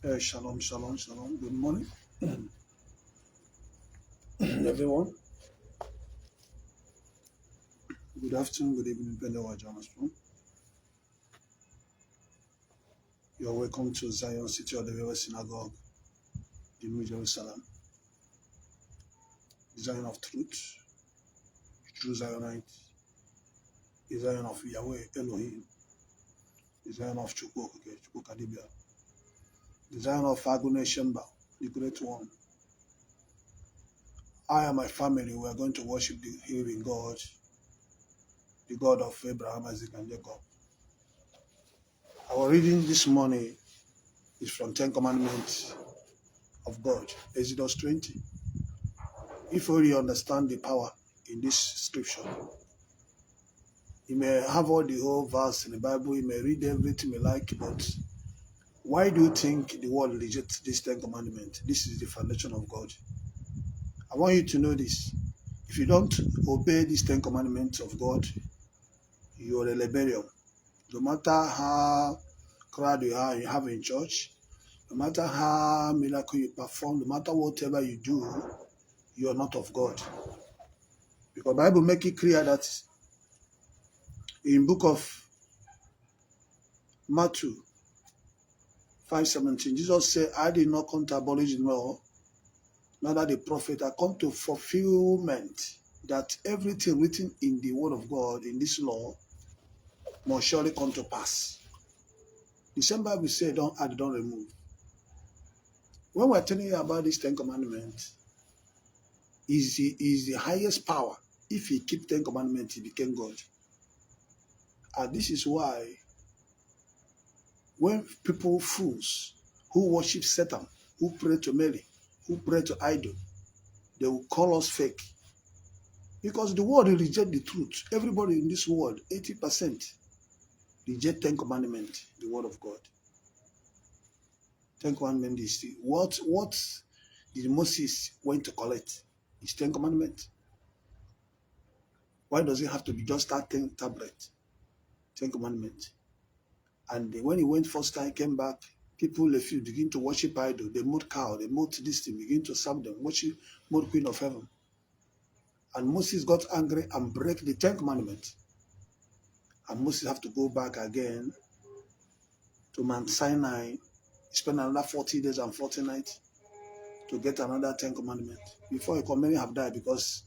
Shalom, shalom, shalom. Good morning, everyone. Good afternoon, good evening, depending on where you're from. You're welcome to Zion City of the River Synagogue, the New Jerusalem, the Zion of Truth, the true Zionite, the Zion of Yahweh, Elohim, the Zion of Chukwuka, Dibai, the Zion of Agune Shemba, the Great One. I and my family, we are going to worship the living God, the God of Abraham, Isaac, and Jacob. Our reading this morning is from 10 Commandments of God, Exodus 20. If you understand the power in this scripture, you may have all the whole verse in the Bible, you may read everything you like, but why do you think the world rejects this 10 Commandments? This is the foundation of God. I want you to know this. If you don't obey these 10 Commandments of God, you are a rebellion. No matter how crowd you have in church, no matter how miracle you perform, no matter whatever you do, you are not of God. Because the Bible makes it clear that in book of Matthew 5:17, Jesus said, I did not come to abolish the law, neither the prophet. I come to fulfillment, that everything written in the word of God, in this law, must surely come to pass. The same Bible said, don't add, don't remove. When we're telling you about this 10 Commandments, is the highest power. If he keep 10 Commandments, he became God. And this is why when people, fools, who worship Satan, who pray to Mary, who pray to idol, they will call us fake. Because the world will reject the truth. Everybody in this world, 80%, reject 10 Commandments, the word of God. 10 Commandments is what did Moses went to collect? It's 10 Commandments. Why does it have to be just that 10 tablets? 10 Commandments. And when he went first time, came back, people refused, begin to worship idol. They moved cow, they moved this thing, begin to serve them, worship more Queen of Heaven. And Moses got angry and break the 10 Commandments. And Moses have to go back again to Mount Sinai, spend another 40 days and 40 nights to get another 10 Commandments. Before he come, many have died because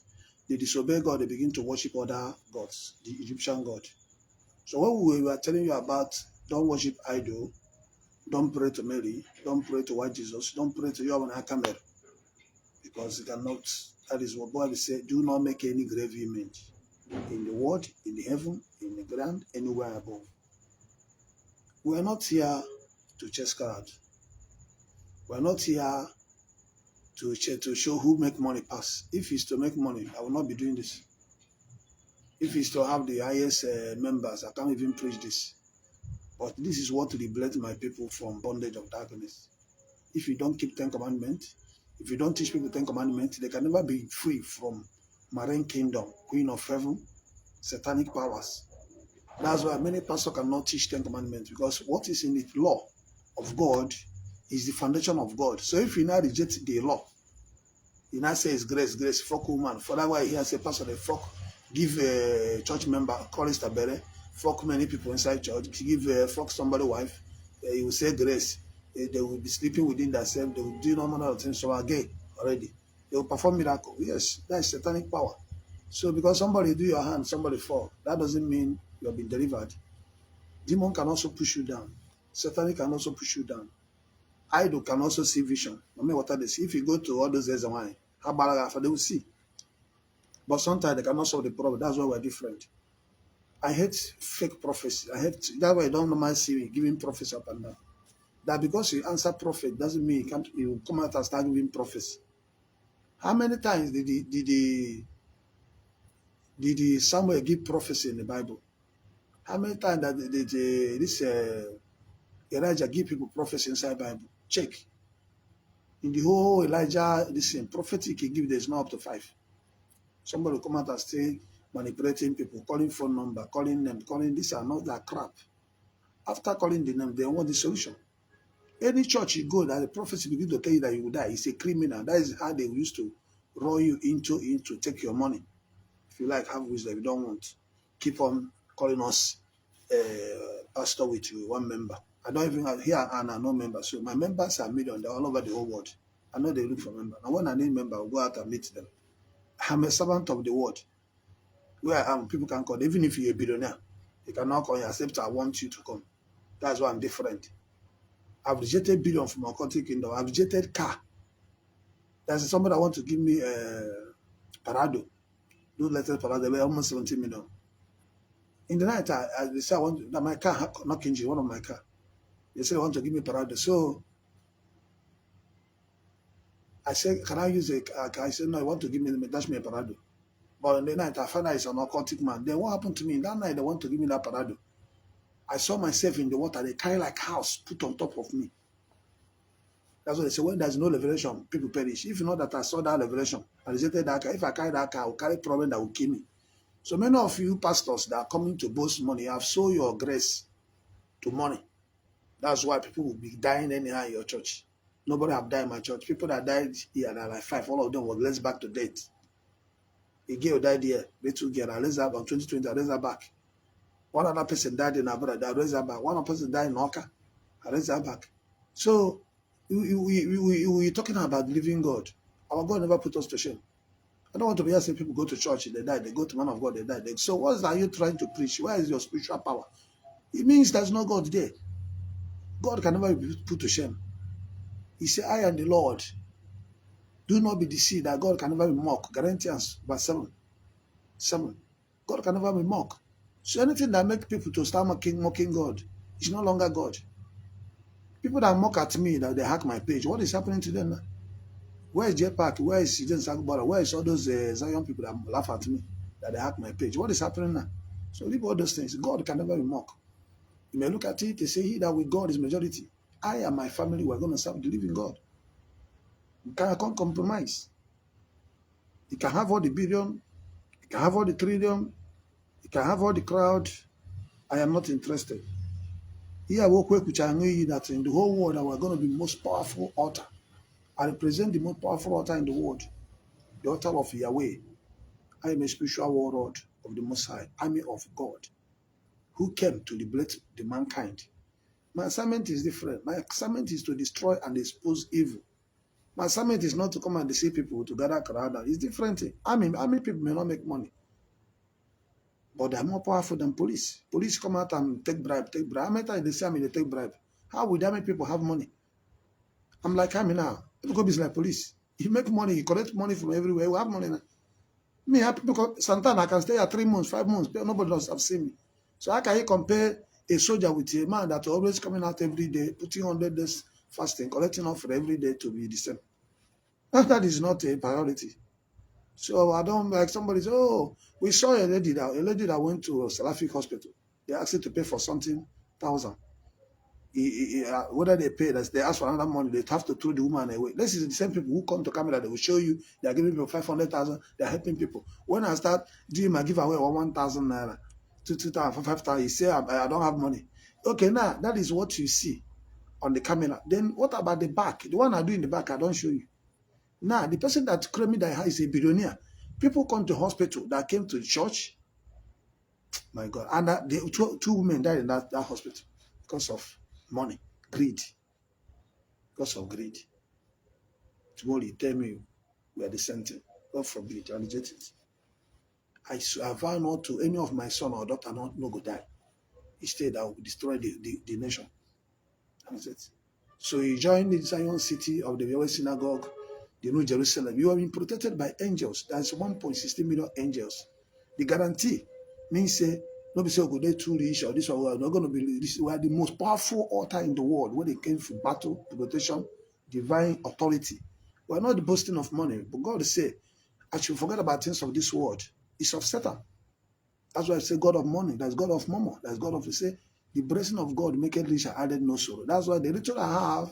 they disobey God, they begin to worship other gods, the Egyptian god. So when we were telling you about don't worship idol, don't pray to Mary, don't pray to White Jesus, don't pray to Yahweh and Akamer, because you cannot, that is what Bible said, do not make any grave image in the world, in the heaven, in the ground, anywhere above. We are not here to chase crowd. We are not here to show who make money pass. If it's to make money, I will not be doing this. If it's to have the highest members, I can't even preach this. But this is what to liberate my people from bondage of darkness. If you don't keep 10 Commandments, if you don't teach people 10 Commandments, they can never be free from marine kingdom, Queen of Heaven, satanic powers. That's why many pastors cannot teach 10 Commandments, because what is in the law of God is the foundation of God. So if you now reject the law, you now say it's grace, fuck woman. For that why he has a pastor, they fuck, give a church member, Chorus Tabere, fuck many people inside church, give fuck somebody wife, he will say grace. They will be sleeping within themselves, they will do no manner of things, so are gay already. They will perform miracle. Yes, that is satanic power. So because somebody do your hand, somebody fall, that doesn't mean you have been delivered. Demon can also push you down. Satanic can also push you down. Idol can also see vision. No matter what they see. If you go to all those days of wine, how bad they will see. But sometimes they cannot solve the problem. That's why we're different. I hate fake prophecy. That's why I don't normally see me giving prophecy up and down. That because you answer prophet doesn't mean you come out and start giving prophecy. How many times did Samuel give prophecy in the Bible? How many times did Elijah give people prophecy inside the Bible? Check. In the whole Elijah, prophetic he give, there's not up to 5. Somebody will come out and stay manipulating people, calling phone number, calling them, calling this and all that crap. After calling the name, they want the solution. Any church you go that the prophets begin to tell you that you will die, it's a criminal. That is how they used to roll you into take your money. If you like, have wisdom. If you don't want, keep on calling us pastor with you, one member. I don't even have here and I no member. So my members are million. They're all over the whole world. I know they look for member. And when I need member, I'll go out and meet them. I'm a servant of the word. Where I am, people can call. Even if you're a billionaire, they cannot call you except I want you to come. That's why I'm different. I've rejected billion from Occultic kingdom. I've rejected car. There's somebody that want to give me Parado. Those letters Parado, they were almost 70 million. In the night, they say I want that my car knock engine, one of my car. They say they want to give me Parado. So I said, can I use a car? I said, no, I want to give me dash me a Parado. But in the night, I found out it's an Occultic man. Then what happened to me? That night, they want to give me that Parado. I saw myself in the water. They carry like house put on top of me. That's what they say. When there's no revelation, people perish. If you know that I saw that revelation, I rejected that car. If I carry that car, I will carry problem that will kill me. So many of you pastors that are coming to boast money have sold your grace to money. That's why people will be dying anyhow in your church. Nobody have died in my church. People that died here, that are like 5, all of them were less back to death. A girl died here, little girl, I raised her back, 2020, I raised her back. One other person died in Abuja, I raised her back. One other person died in Oka, I raised her back. So, we're talking about living God. Our God never put us to shame. I don't want to be asking people go to church, they die. They go to man of God, they die. So what are you trying to preach? Where is your spiritual power? It means there's no God there. God can never be put to shame. He said, I am the Lord. Do not be deceived that God can never be mocked. Corinthians verse 7. God can never be mocked. So anything that makes people to start mocking God is no longer God. People that mock at me, that they hack my page, what is happening to them now? Where is J-Pack? Where is Sijan Sagbara? Where is all those Zion people that laugh at me, that they hack my page? What is happening now? So leave all those things. God can never be mocked. You may look at it, they say, he that with God is majority. I and my family, we're going to serve the living God. You can't compromise. You can have all the billion, you can have all the trillion, you can have all the crowd. I am not interested. Here, that in the whole world, we're going to be the most powerful altar. I represent the most powerful altar in the world, the altar of Yahweh. I am a spiritual warlord of the Most High, army of God, who came to liberate the mankind. My assignment is different. My assignment is to destroy and expose evil. My assignment is not to come and deceive people to gather crowd. It's different. Army people may not make money, but they're more powerful than police. Police come out and take bribe. How many times they say they take bribe? How would army people have money? I'm like army now. People go business like police. You make money, you collect money from everywhere. You have money now. Me, because sometimes I can stay at 3 months, 5 months, but nobody else have seen me. So how can you compare a soldier with a man that always coming out every day, putting 100 days fasting, collecting offer every day to be the same? That is not a priority. So I don't like somebody say, oh, we saw a lady that went to a Salafic hospital. They asked her to pay for something, 1,000. Whether they pay, they ask for another money, they have to throw the woman away. This is the same people who come to camera, they will show you, they are giving people 500,000, they are helping people. When I start doing my giveaway 1,000 naira, 2,000, 5,000, you say, I don't have money. Okay, now, that is what you see on the camera. Then what about the back? The one I do in the back, I don't show you. Now, the person that claiming that is a billionaire, people come to hospital that came to the church, my God, and the two women died in that hospital because of money, greed. Because of greed. Tomorrow you tell me we are the same thing. God forbid, I reject it. I vow not to any of my son or daughter not go die. Instead, I will destroy the nation. That's it. So you join the Zion city of the Yahweh synagogue, the New Jerusalem. You have been protected by angels. That's 1.60 million angels. The guarantee means say, nobody say, go there too rich or this or we are not going to be this. We are the most powerful altar in the world when it came for battle, protection, divine authority. We are not the boasting of money, but God say, I should forget about things of this world. It's of Satan. That's why I say God of money. That's God of Momo. That's God of, say, the blessing of God make it rich and added no sorrow. That's why the ritual I have,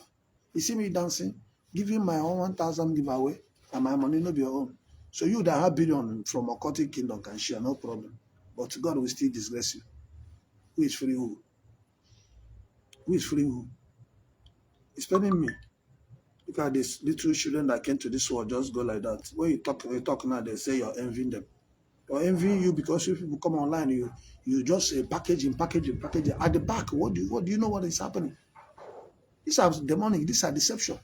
you see me dancing, giving my own 1,000 giveaway, and my money not be your own. So you that have billion from Occultic kingdom can share, no problem. But God will still disgrace you. Who is free who? Who is free who? It's paining me. Look at these little children that came to this world, just go like that. When you talk now, they say you're envying them. You're envying you because if people come online, you just packaging. At the back, what do you know what is happening? These are demonic. These are deception.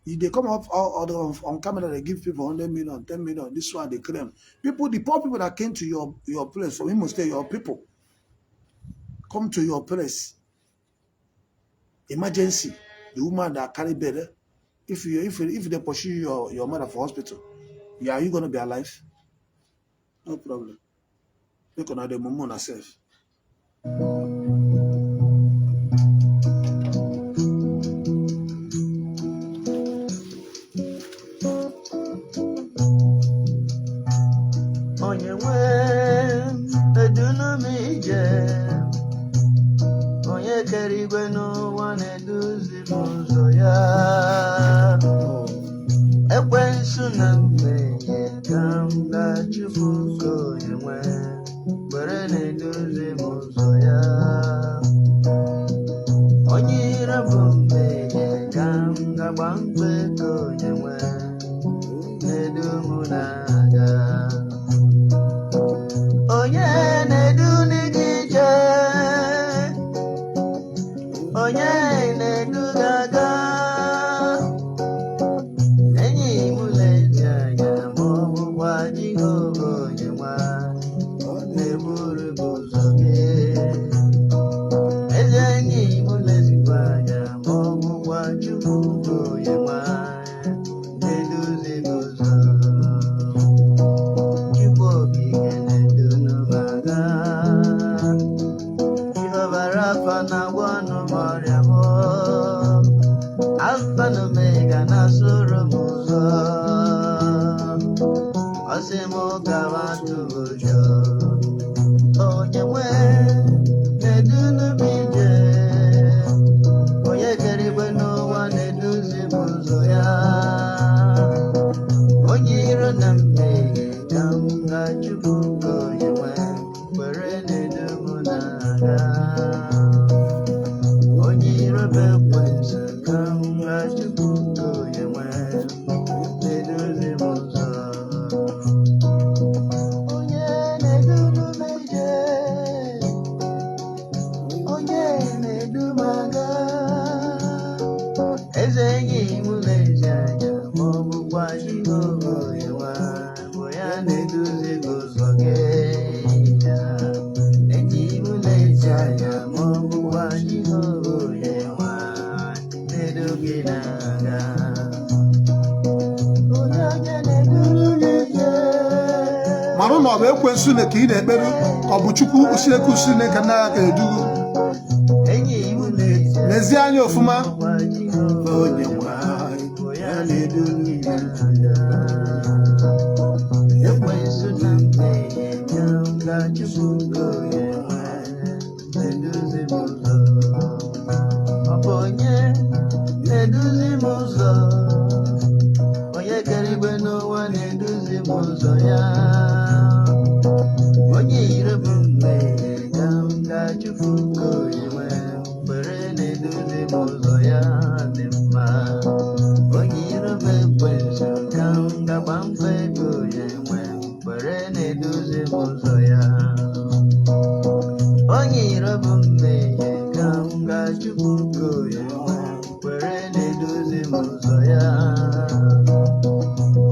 They come up on camera, they give people 100 million, 10 million. This one they claim. People, the poor people that came to your place, for him to say your people, come to your place. Emergency. The woman that carry bed. If they pursue your mother for hospital, yeah, are you gonna be alive? No problem. Make another mumu herself. Onye nwe edunumije, onye kere igwe n'ụwa na-eduzi m ụzọ ya. Ekwensu na mmehie ka m ga-achụpụ nke onye nwe, were na-eduzi m ụzọ ya. Onye ire bụ mmehie ka m ga-agba mkpe ka onye nwe, na-edu m na-aga. Onye na-edu n'ije ije, onye na-edu gaga, enyi m lezi anya ma ọ bụkwa Jehova onye nwa, na-eburu m ụzọ gị. Ezi enyi m lezikwa anya ma ọ bụkwa Chukwu onye nwa, na-eduzi m ụzọ. Chukwu okike na-edunu m aga. Jehova Rafa na-agwọ ọnụ m ọrịa m. Alfa na Omega na-asụrụ m ụzọ. Ọ sị m gawa tụrụ ụjọ. Onye nwe na-edunu m ije. Onye kere igwe n'ụwa na-eduzi m ụzọ ya. Onye iro na mmehie ka m ga-achụpụ nke onye nwe, were na-edu m na-aga. Onye iro bụ ekwensu ka m ga-achụpụ nke onye nwe, na-eduzi m ụzọ. Onye na-edu m ije, onye na-edu m aga. Eze enyi m lezi anya ma ọ bụkwa Jehova onye nwe, bụ ya na-eduzi gị ụzọ gị. Enyi m lezi anya ma ọ bụkwa Jehova onye nwe, na-edu gị na-aga. Onye na-eduru gị ije. Marụ na ọ bụ ekwensu ka ị na-ekperu ka ọ bụ Chukwu Chineke ka na-aka edugu. Enyi m lezi N'ezie anya ofuma. onye nwe, bụ ya na-edu gị na-aga. Ekwensu na mmehie ka m ga-achụpụ nke onye nwe, na-eduzi m ụzọ. Ọ bụ onye na-eduzi m ụzọ. Onye kere igwe n'ụwa na-eduzi m ụzọ ya. Onye iro bụ mmehie ka m ga-achụpụ nke onye nwe, were na-eduzi m ụzọ ya dị mma. Onye iro bụ ekwensu ka m ga-agba mfe ka onye nwe, were na-eduzi m ụzọ ya. Onye iro bụ mmehie ka m ga-achụpụ nke onye nwe, were na-eduzi m ụzọ ya.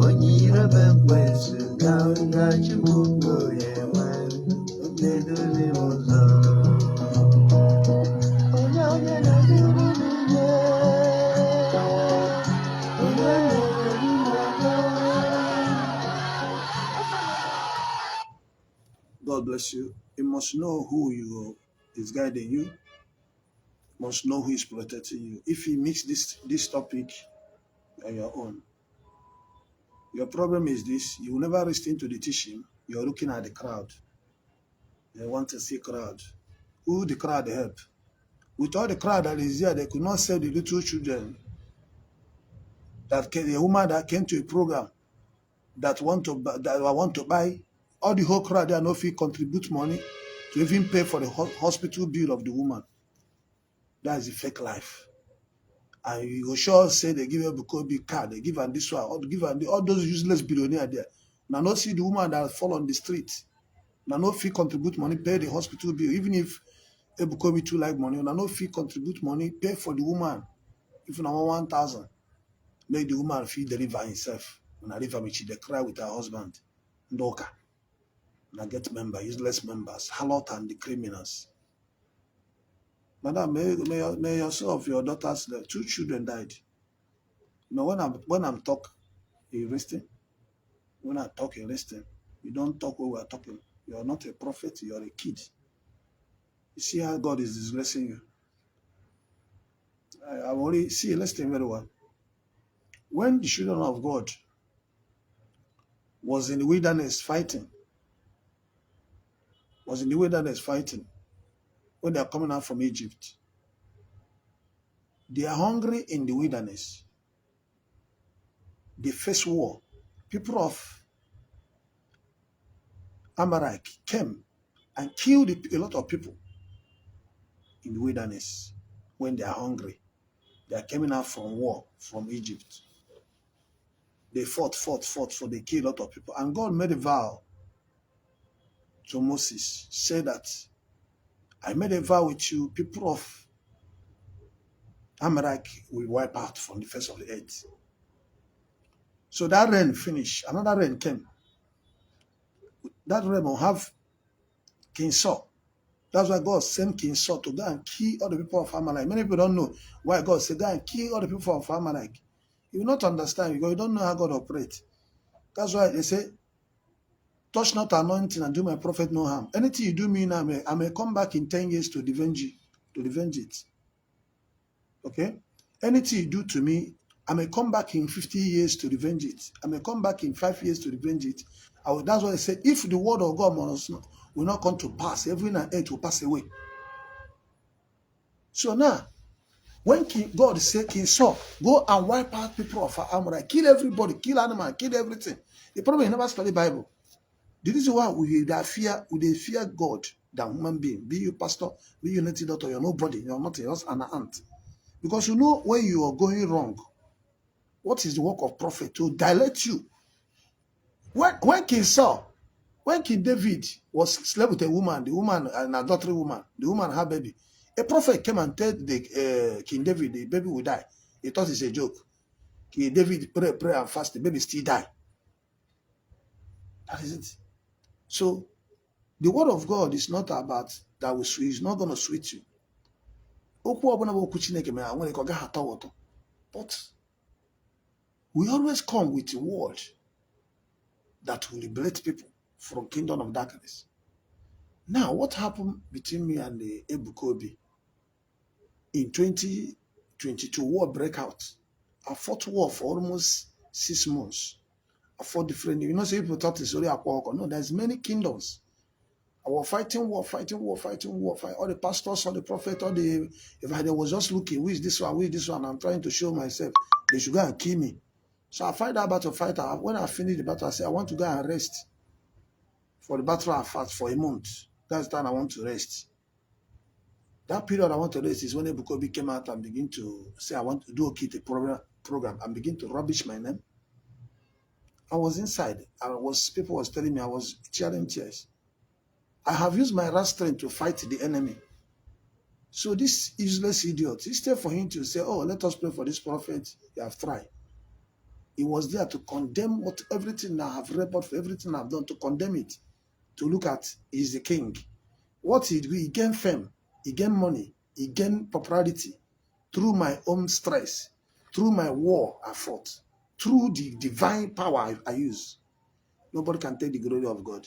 Onye iro bụ ekwensu ka m ga-achụpụ nke onye nwe, na-eduzi m ụzọ. Onye na-eduru m ije, onye na-edu m aga. God bless you. You must know who is guiding you. You must know who is protecting you. If you mix this topic on your own, your problem is this: you will never listen to the teaching. You're looking at the crowd. They want to see crowd. Who the crowd help? With all the crowd that is here, they could not save the little children. The woman that came to a program that want to buy. All the whole crowd there no fee contribute money to even pay for the hospital bill of the woman. That is a fake life. And you go sure say they give Ebukobi car, they give her this one, or give her all those useless billionaire there. Now not see the woman that fall on the street. Now no fee contribute money, pay the hospital bill, even if Ebukobi too like money. Now no fee contribute money, pay for the woman. If now 1,000, make the woman fee deliver himself. When I deliver me, she they cry with her husband. Ndoka. Now get member, useless members, harlot and the criminals. Madam, may yourself, your daughters, 2 children died. Now when I'm talking, you listening. When I talk, you listen. You don't talk when we are talking. You are not a prophet, you are a kid. You see how God is disgracing you. I already see, listen very well. When the children of God was in the wilderness fighting, when they are coming out from Egypt, they are hungry in the wilderness. They face war. People of Amalek came and killed a lot of people in the wilderness when they are hungry. They are coming out from war from Egypt. They fought, so they killed a lot of people. And God made a vow to Moses, say that, I made a vow with you, people of Amalek will wipe out from the face of the earth. So that rain finished. Another rain came. That rain will have King Saul. That's why God sent King Saul to go and kill all the people of Amalek. Many people don't know why God said, go and kill all the people of Amalek. You will not understand because you don't know how God operates. That's why they say, touch not anointing and do my prophet no harm. Anything you do me now, I may come back in 10 years to revenge it. Okay? Anything you do to me, I may come back in 50 years to revenge it. I may come back in 5 years to revenge it. That's why I said, if the word of God will not come to pass, heaven and earth will pass away. So now, when God said, King Saul, go and wipe out people of Amalek, kill everybody, kill animals, kill everything. The problem is never study Bible. The reason why we fear God than human being. Be you pastor, be you native doctor, you're nobody, you're nothing, you're just an ant. Because you know when you are going wrong, what is the work of prophet? To dilate you. When King David was slept with a woman, the woman, an adultery woman, the woman had a baby. A prophet came and told King David the baby will die. He thought it's a joke. King David pray and fast, the baby still die. That is it. So the word of God is not about that it's not going to sweet you. But we always come with a word that will liberate people from kingdom of darkness. Now, what happened between me and the Ebukobi? In 2022, war break out. I fought war for almost 6 months. I fought different. You know, some people thought it's only a war. No, there's many kingdoms. I was fighting war. All the pastors, all the prophets, if I was just looking, which this one, I'm trying to show myself. They should go and kill me. So I fight that battle, When I finish the battle, I say, I want to go and rest. For the battle I fought for a month. That's the time I want to rest. That period I want to rest is when Ebukobi came out and begin to say, I want to do a program and begin to rubbish my name. I was inside. People was telling me I was tearing tears. I have used my rash strength to fight the enemy. So this useless idiot, instead for him to say, oh, let us pray for this prophet, you have tried. He was there to condemn everything I have read, for everything I've done, to condemn it, to look at, he's the king. What he do? He gained fame, he gained money, he gained popularity through my own stress, through my war I fought, through the divine power I use. Nobody can take the glory of God.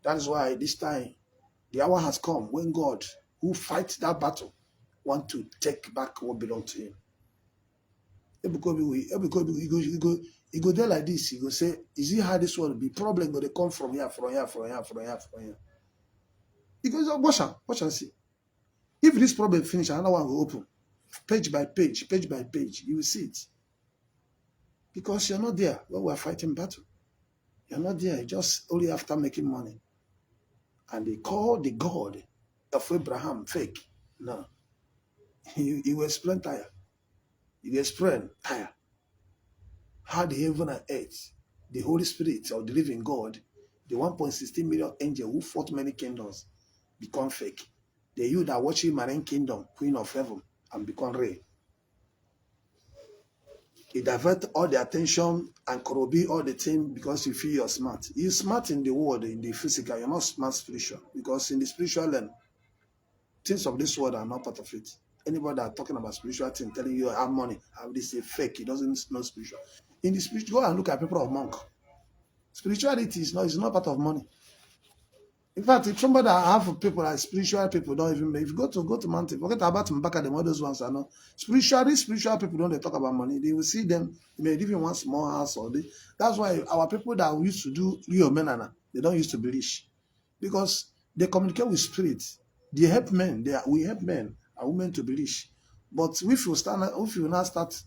That is why this time, the hour has come when God, who fights that battle, want to take back what belongs to him. Ebukobi, he go there like this. He go say, is it how this one will be? Problem going to come from here. He goes, watch and see. If this problem finish, another one will open. Page by page, you will see it. Because you're not there when we're fighting battle. You're not there, just only after making money. And they call the God of Abraham fake. No. He will explain tired. It is spread tire. How the heaven and earth, the Holy Spirit or the living God, the 1.16 million angel who fought many kingdoms, become fake. The you that watching Marine Kingdom, Queen of Heaven, and become real. It divert all the attention and corrobate all the thing because you feel you're smart. You're smart in the world, in the physical. You're not smart spiritual. Because in the spiritual realm, things of this world are not part of it. Anybody that talking about spiritual thing, telling you I have money, have this a fake, he doesn't know spiritual. In the spiritual, go and look at people of monk. Spirituality is not part of money. In fact, if somebody that have people like spiritual people don't even, if you go to mountain, forget about Mbaka, the others ones are not spiritual people don't they talk about money. They will see them, they may live in one small house or this. That's why our people that used to do menana, they don't used to be rich. Because they communicate with spirits. They help men. We help men and women to be rich. But if you now start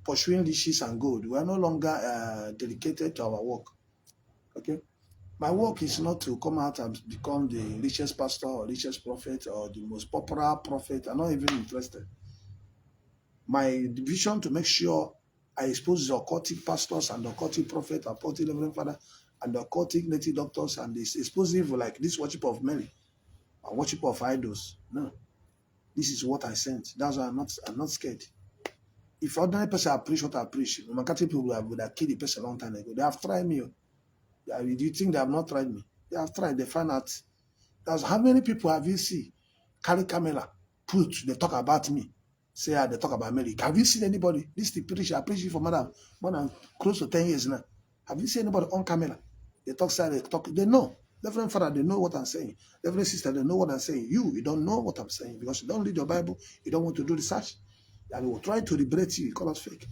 pursuing riches and gold, we are no longer dedicated to our work. Okay? My work is not to come out and become the richest pastor or richest prophet or the most popular prophet. I'm not even interested. My vision to make sure I expose the occultic pastors and the occultic prophet, occultic reverend father, and the occultic native doctors and this explosive like this worship of Mary and worship of idols. No. This is what I sent. That's why I'm not scared. If ordinary person preach what I preach, Makati people would have killed the person a long time ago. They have tried me. Do you think they have not tried me? They have tried. They find out. That's how many people have you seen carry camera, they talk about me. Say they talk about Mary. Have you seen anybody? This is the preach. I preach for more than close to 10 years now. Have you seen anybody on camera? They talk side, they talk. They know. Reverend Father, they know what I'm saying. Reverend Sister, they know what I'm saying. You don't know what I'm saying because you don't read your Bible. You don't want to do research. And we will try to liberate you. You call us fake.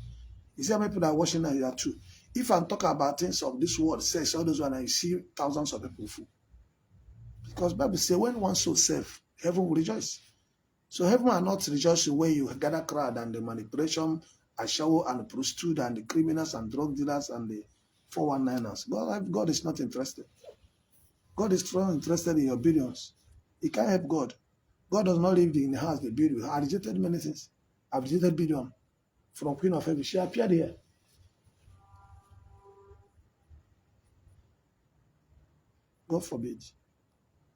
You see how many people that are watching now? You are true. If I'm talking about things of this world, sex, all those ones, you see thousands of people fool. Because the Bible says, when one soul serve, heaven will rejoice. So heaven are not rejoicing when you gather crowd and the manipulation, and shower and the prostitute and the criminals and drug dealers and the 419ers. God is not interested. God is not interested in your billions. He can't help God. God does not live in the house they build with. I rejected many things. I rejected billion from Queen of Heaven. She appeared here. God forbid.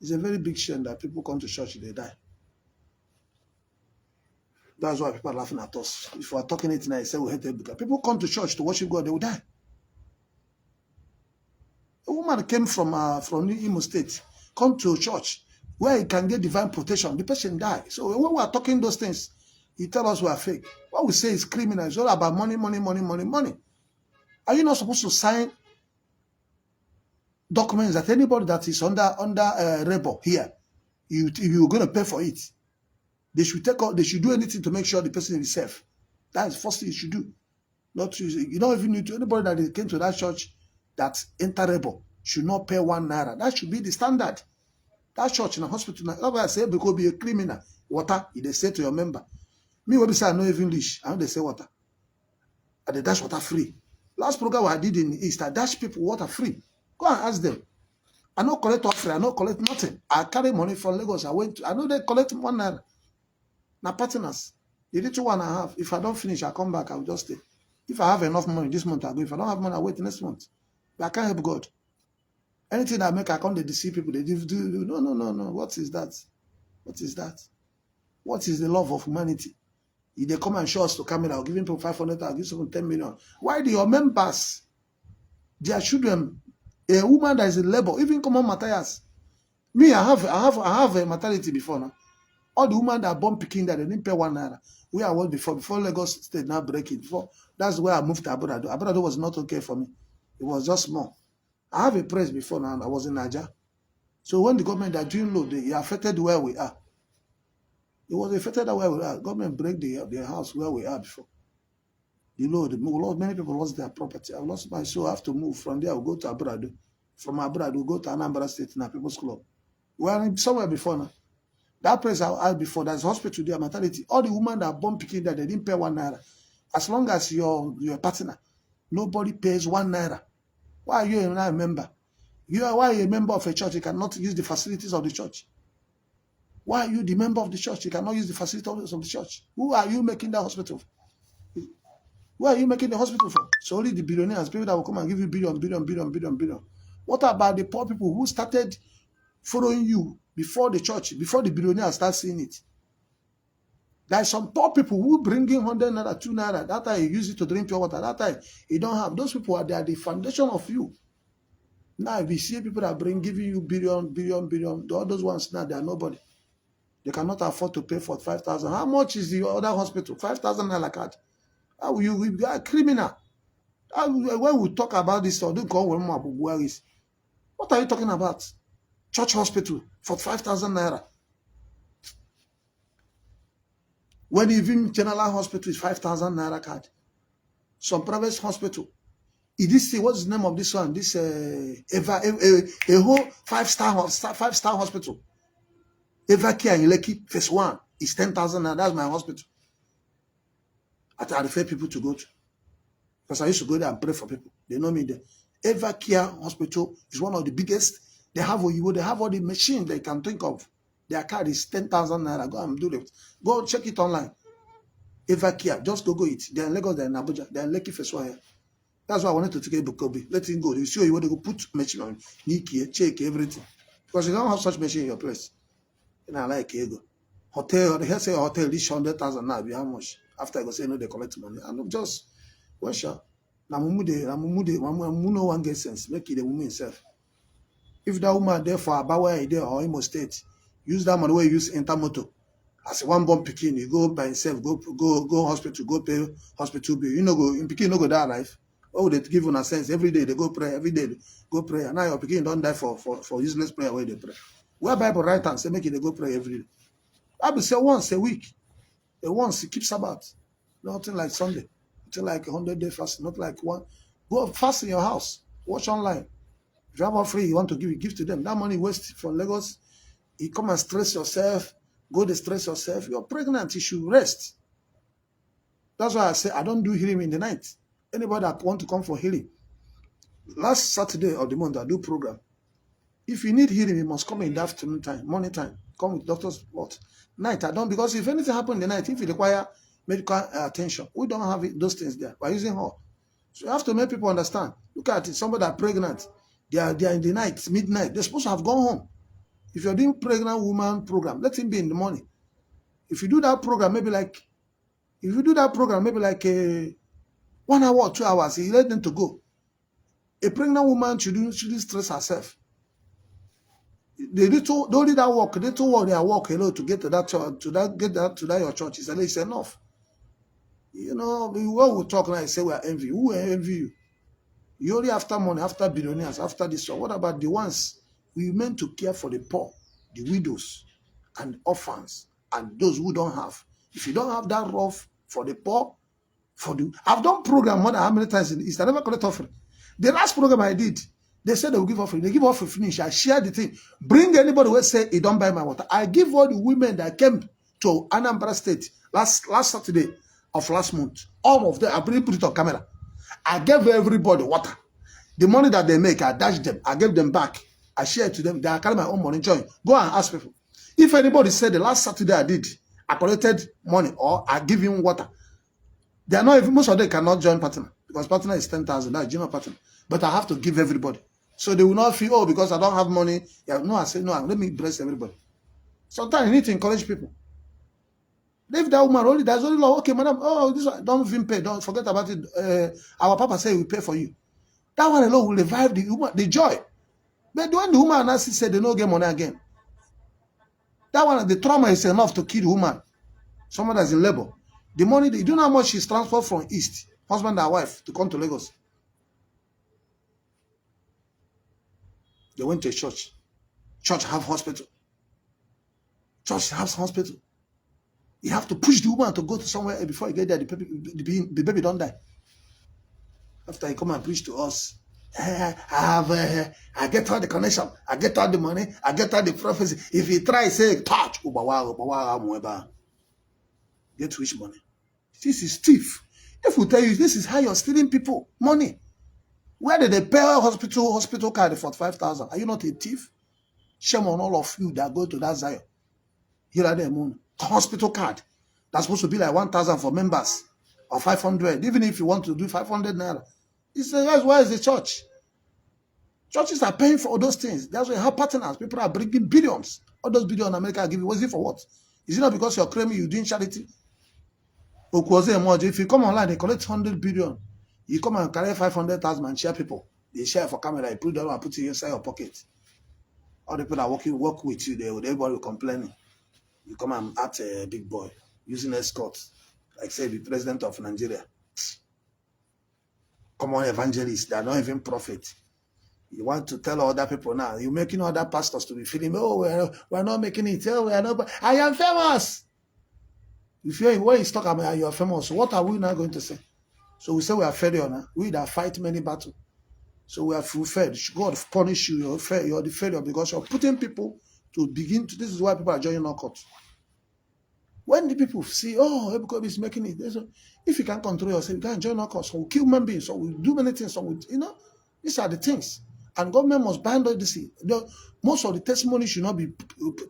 It's a very big shame that people come to church, they die. That's why people are laughing at us. If we are talking it now, I say we hate it because people come to church to worship God, they will die. A woman came from Imo State, come to church where he can get divine protection. The person died. So when we are talking those things, he tell us we are fake. What we say is criminal. It's all about money, money, money, money, money. Are you not supposed to sign documents that anybody that is under rebel here, you're going to pay for it? They should do anything to make sure the person is safe. That is the first thing you should do. You don't even need to anybody that came to that church that enterable should not pay 1 naira. That should be the standard. That church in a hospital, that's why I say because be a criminal. Water, they say to your member. Me when they say I know even English, I know they say water. And they dash water free. Last program I did in the East, I dash people water free. Go and ask them. I don't collect offering, I don't collect nothing. I carry money from Lagos. I know they collect 1 naira. Now partners, the little one I have, if I don't finish, I come back, I'll just stay. If I have enough money this month, I'll go. If I don't have money, I'll wait next month. But I can't help God. Anything I make, I come to deceive people. They do. No. What is that? What is that? What is the love of humanity? If they come and show us to camera, I'll give them 500, I'll give them 10 million. Why do your members, their children, a woman that is in labor, even come on Matthias? Me, I have a maternity before now. All the women that are born picking that they didn't pay 1 naira. Where I was before Lagos State now break it. Before that's where I moved to Abrado. Abrado was not okay for me. It was just small. I have a press before now. I was in Niger. So when the government are doing low, they affected where we are. It was affected where we are. Government break the house where we are before. The load, many people lost their property. I lost my soul. I have to move from there. I'll go to Abrado. From Abrado, we'll go to Anambra State in a People's Club. We are somewhere before now. That place I had before, there's hospital there, maternity. All the women that are born picking that they didn't pay 1 naira. As long as you're a partner, nobody pays 1 naira. Why are you not a member? Why are you a member of a church? You cannot use the facilities of the church. Why are you the member of the church? You cannot use the facilities of the church. Who are you making that hospital? Where are you making the hospital for? So only the billionaires, people that will come and give you billion. What about the poor people who started following you before the church, before the billionaires start seeing it? There are some poor people who bring in 100 naira, 2 naira. That time you use it to drink pure water. That time you don't have. Those people are there, the foundation of you. Now, if you see people that giving you billion, all those ones now, they are nobody. They cannot afford to pay for 5,000. How much is the other hospital? 5,000 naira card. How will you be a criminal? When we talk about this, what are you talking about? Church hospital for 5,000 naira. When even general hospital is 5,000 naira card. Some private hospital. This what's the name of this one? This a whole five-star hospital. Eva Care in Lekki, phase 1 is 10,000 naira. That's my hospital. I refer people to go to. Because I used to go there and pray for people. They know me there. Eva Care Hospital is one of the biggest. They have all the machines they can think of. Their card is 10,000 naira. Go and do it. Go check it online. Eva Care. Just go it. They're in Lagos, they're in Abuja. They're in Lekki, phase 1 here. That's why I wanted to take a Bukobi. Let him go. You see you want to go put machine on Niki, check everything. Because you don't have such machine in your place. And I like Ego. Hotel, they say hotel reach 100,000 now. Be how much? After I go say no, they collect money. And not just well sure. Namumu no one get sense. Make it the woman himself. If that woman there for about where there or Imo State, use that money where you use intermoto. As a one born Pekin, you go by himself, go hospital, go pay hospital bill. You know go in Pekin, no go die alive. Oh, they give you a sense. Every day they go pray. Every day they go pray. And now your Pekin don't die for useless prayer where they pray. Where Bible write and say make it they go pray every day. Bible say once a week. Once you keep Sabbath. Nothing like Sunday. Nothing like 100-day fast. Not like one. Go fast in your house. Watch online. If you have one free you want to give to them. That money waste from Lagos. You come and stress yourself. Go to stress yourself. You're pregnant. You should rest. That's why I say I don't do healing in the night. Anybody that want to come for healing. Last Saturday of the month, I do program. If you need healing, you must come in the afternoon time, morning time. Come with doctor's report. Night, I don't, because if anything happens in the night, if you require medical attention, we don't have those things there. We're using her. So you have to make people understand. Look at it. Somebody that pregnant, they are in the night, midnight. They're supposed to have gone home. If you're doing pregnant woman program, let him be in the morning. If you do that program, maybe like a 1 hour or 2 hours, you let them to go. A pregnant woman shouldn't stress herself. They don't need that work. They don't work their work alone to get to that church, to that your church. It's enough. You know, when we talk now, I say we are envy. Who will envy you? You only after money, after billionaires, after this. So what about the ones we meant to care for the poor, the widows, and orphans, and those who don't have? If you don't have that love for the poor, I've done program more than how many times in East. I never collect offering. The last program I did, they said they will give offering. They give offering finish. I share the thing. Bring anybody who say he don't buy my water. I give all the women that came to Anambra State last Saturday of last month. All of them, I put it on camera. I gave everybody water. The money that they make, I dash them. I gave them back. I share it to them. They are carrying my own money. Join. Go and ask people. If anybody said the last Saturday I did, I collected money or I give him water. They are not even, most of them cannot join partner because partner is 10,000. That's general partner. But I have to give everybody. So they will not feel, oh, because I don't have money. Yeah, no, I say, no, let me bless everybody. Sometimes you need to encourage people. Leave that woman only, there's only law. Okay, madam, oh, this one, don't even pay. Don't forget about it. Our papa said we pay for you. That one alone will revive the woman, the joy. But when the woman analysis said they don't get money again, that one, the trauma is enough to kill the woman. Someone that's in labor. The money, you don't know how much she's transferred from East, husband and wife, to come to Lagos. They went to a church. Church have hospital. Church has hospital. You have to push the woman to go to somewhere before you get there. The baby don't die. After he come and preach to us, I get all the connection. I get all the money. I get all the prophecy. If he try say touch, get which money? This is thief. If we tell you this is how you're stealing people money, where did they pay hospital card for 5,000? Are you not a thief? Shame on all of you that go to that Zion. Here are them on hospital card. That's supposed to be like 1,000 for members. or 500, even if you want to do 500 naira. That's why it's the church. Churches are paying for all those things. That's why you have partners. People are bringing billions. All those billions America are giving. Was it for what? Is it not because you're claiming you're doing charity? If you come online, they collect 100 billion. You come and carry 500,000 and share people. They share for camera. You put them and put it inside your pocket. All the people that work with you, everybody will complaining. You come and act a big boy using escort, like say the president of Nigeria. Come on, evangelists, they are not even prophet. You want to tell other people now, you're making other pastors to be feeling, oh, we're not making it. Oh, we are not. I am famous. If you're when you talk about you are famous, what are we now going to say? So we say we are failure now. We that fight many battles. So we are fulfilled. God punish you. You're the failure because you're putting people to begin to. This is why people are joining Occultic. When the people see, oh, Ebukobi is making it, if you can't control yourself, you can't join Occultic. So we kill human beings. So we do many things. So we, these are the things. And government must bind all this. Most of the testimony should not be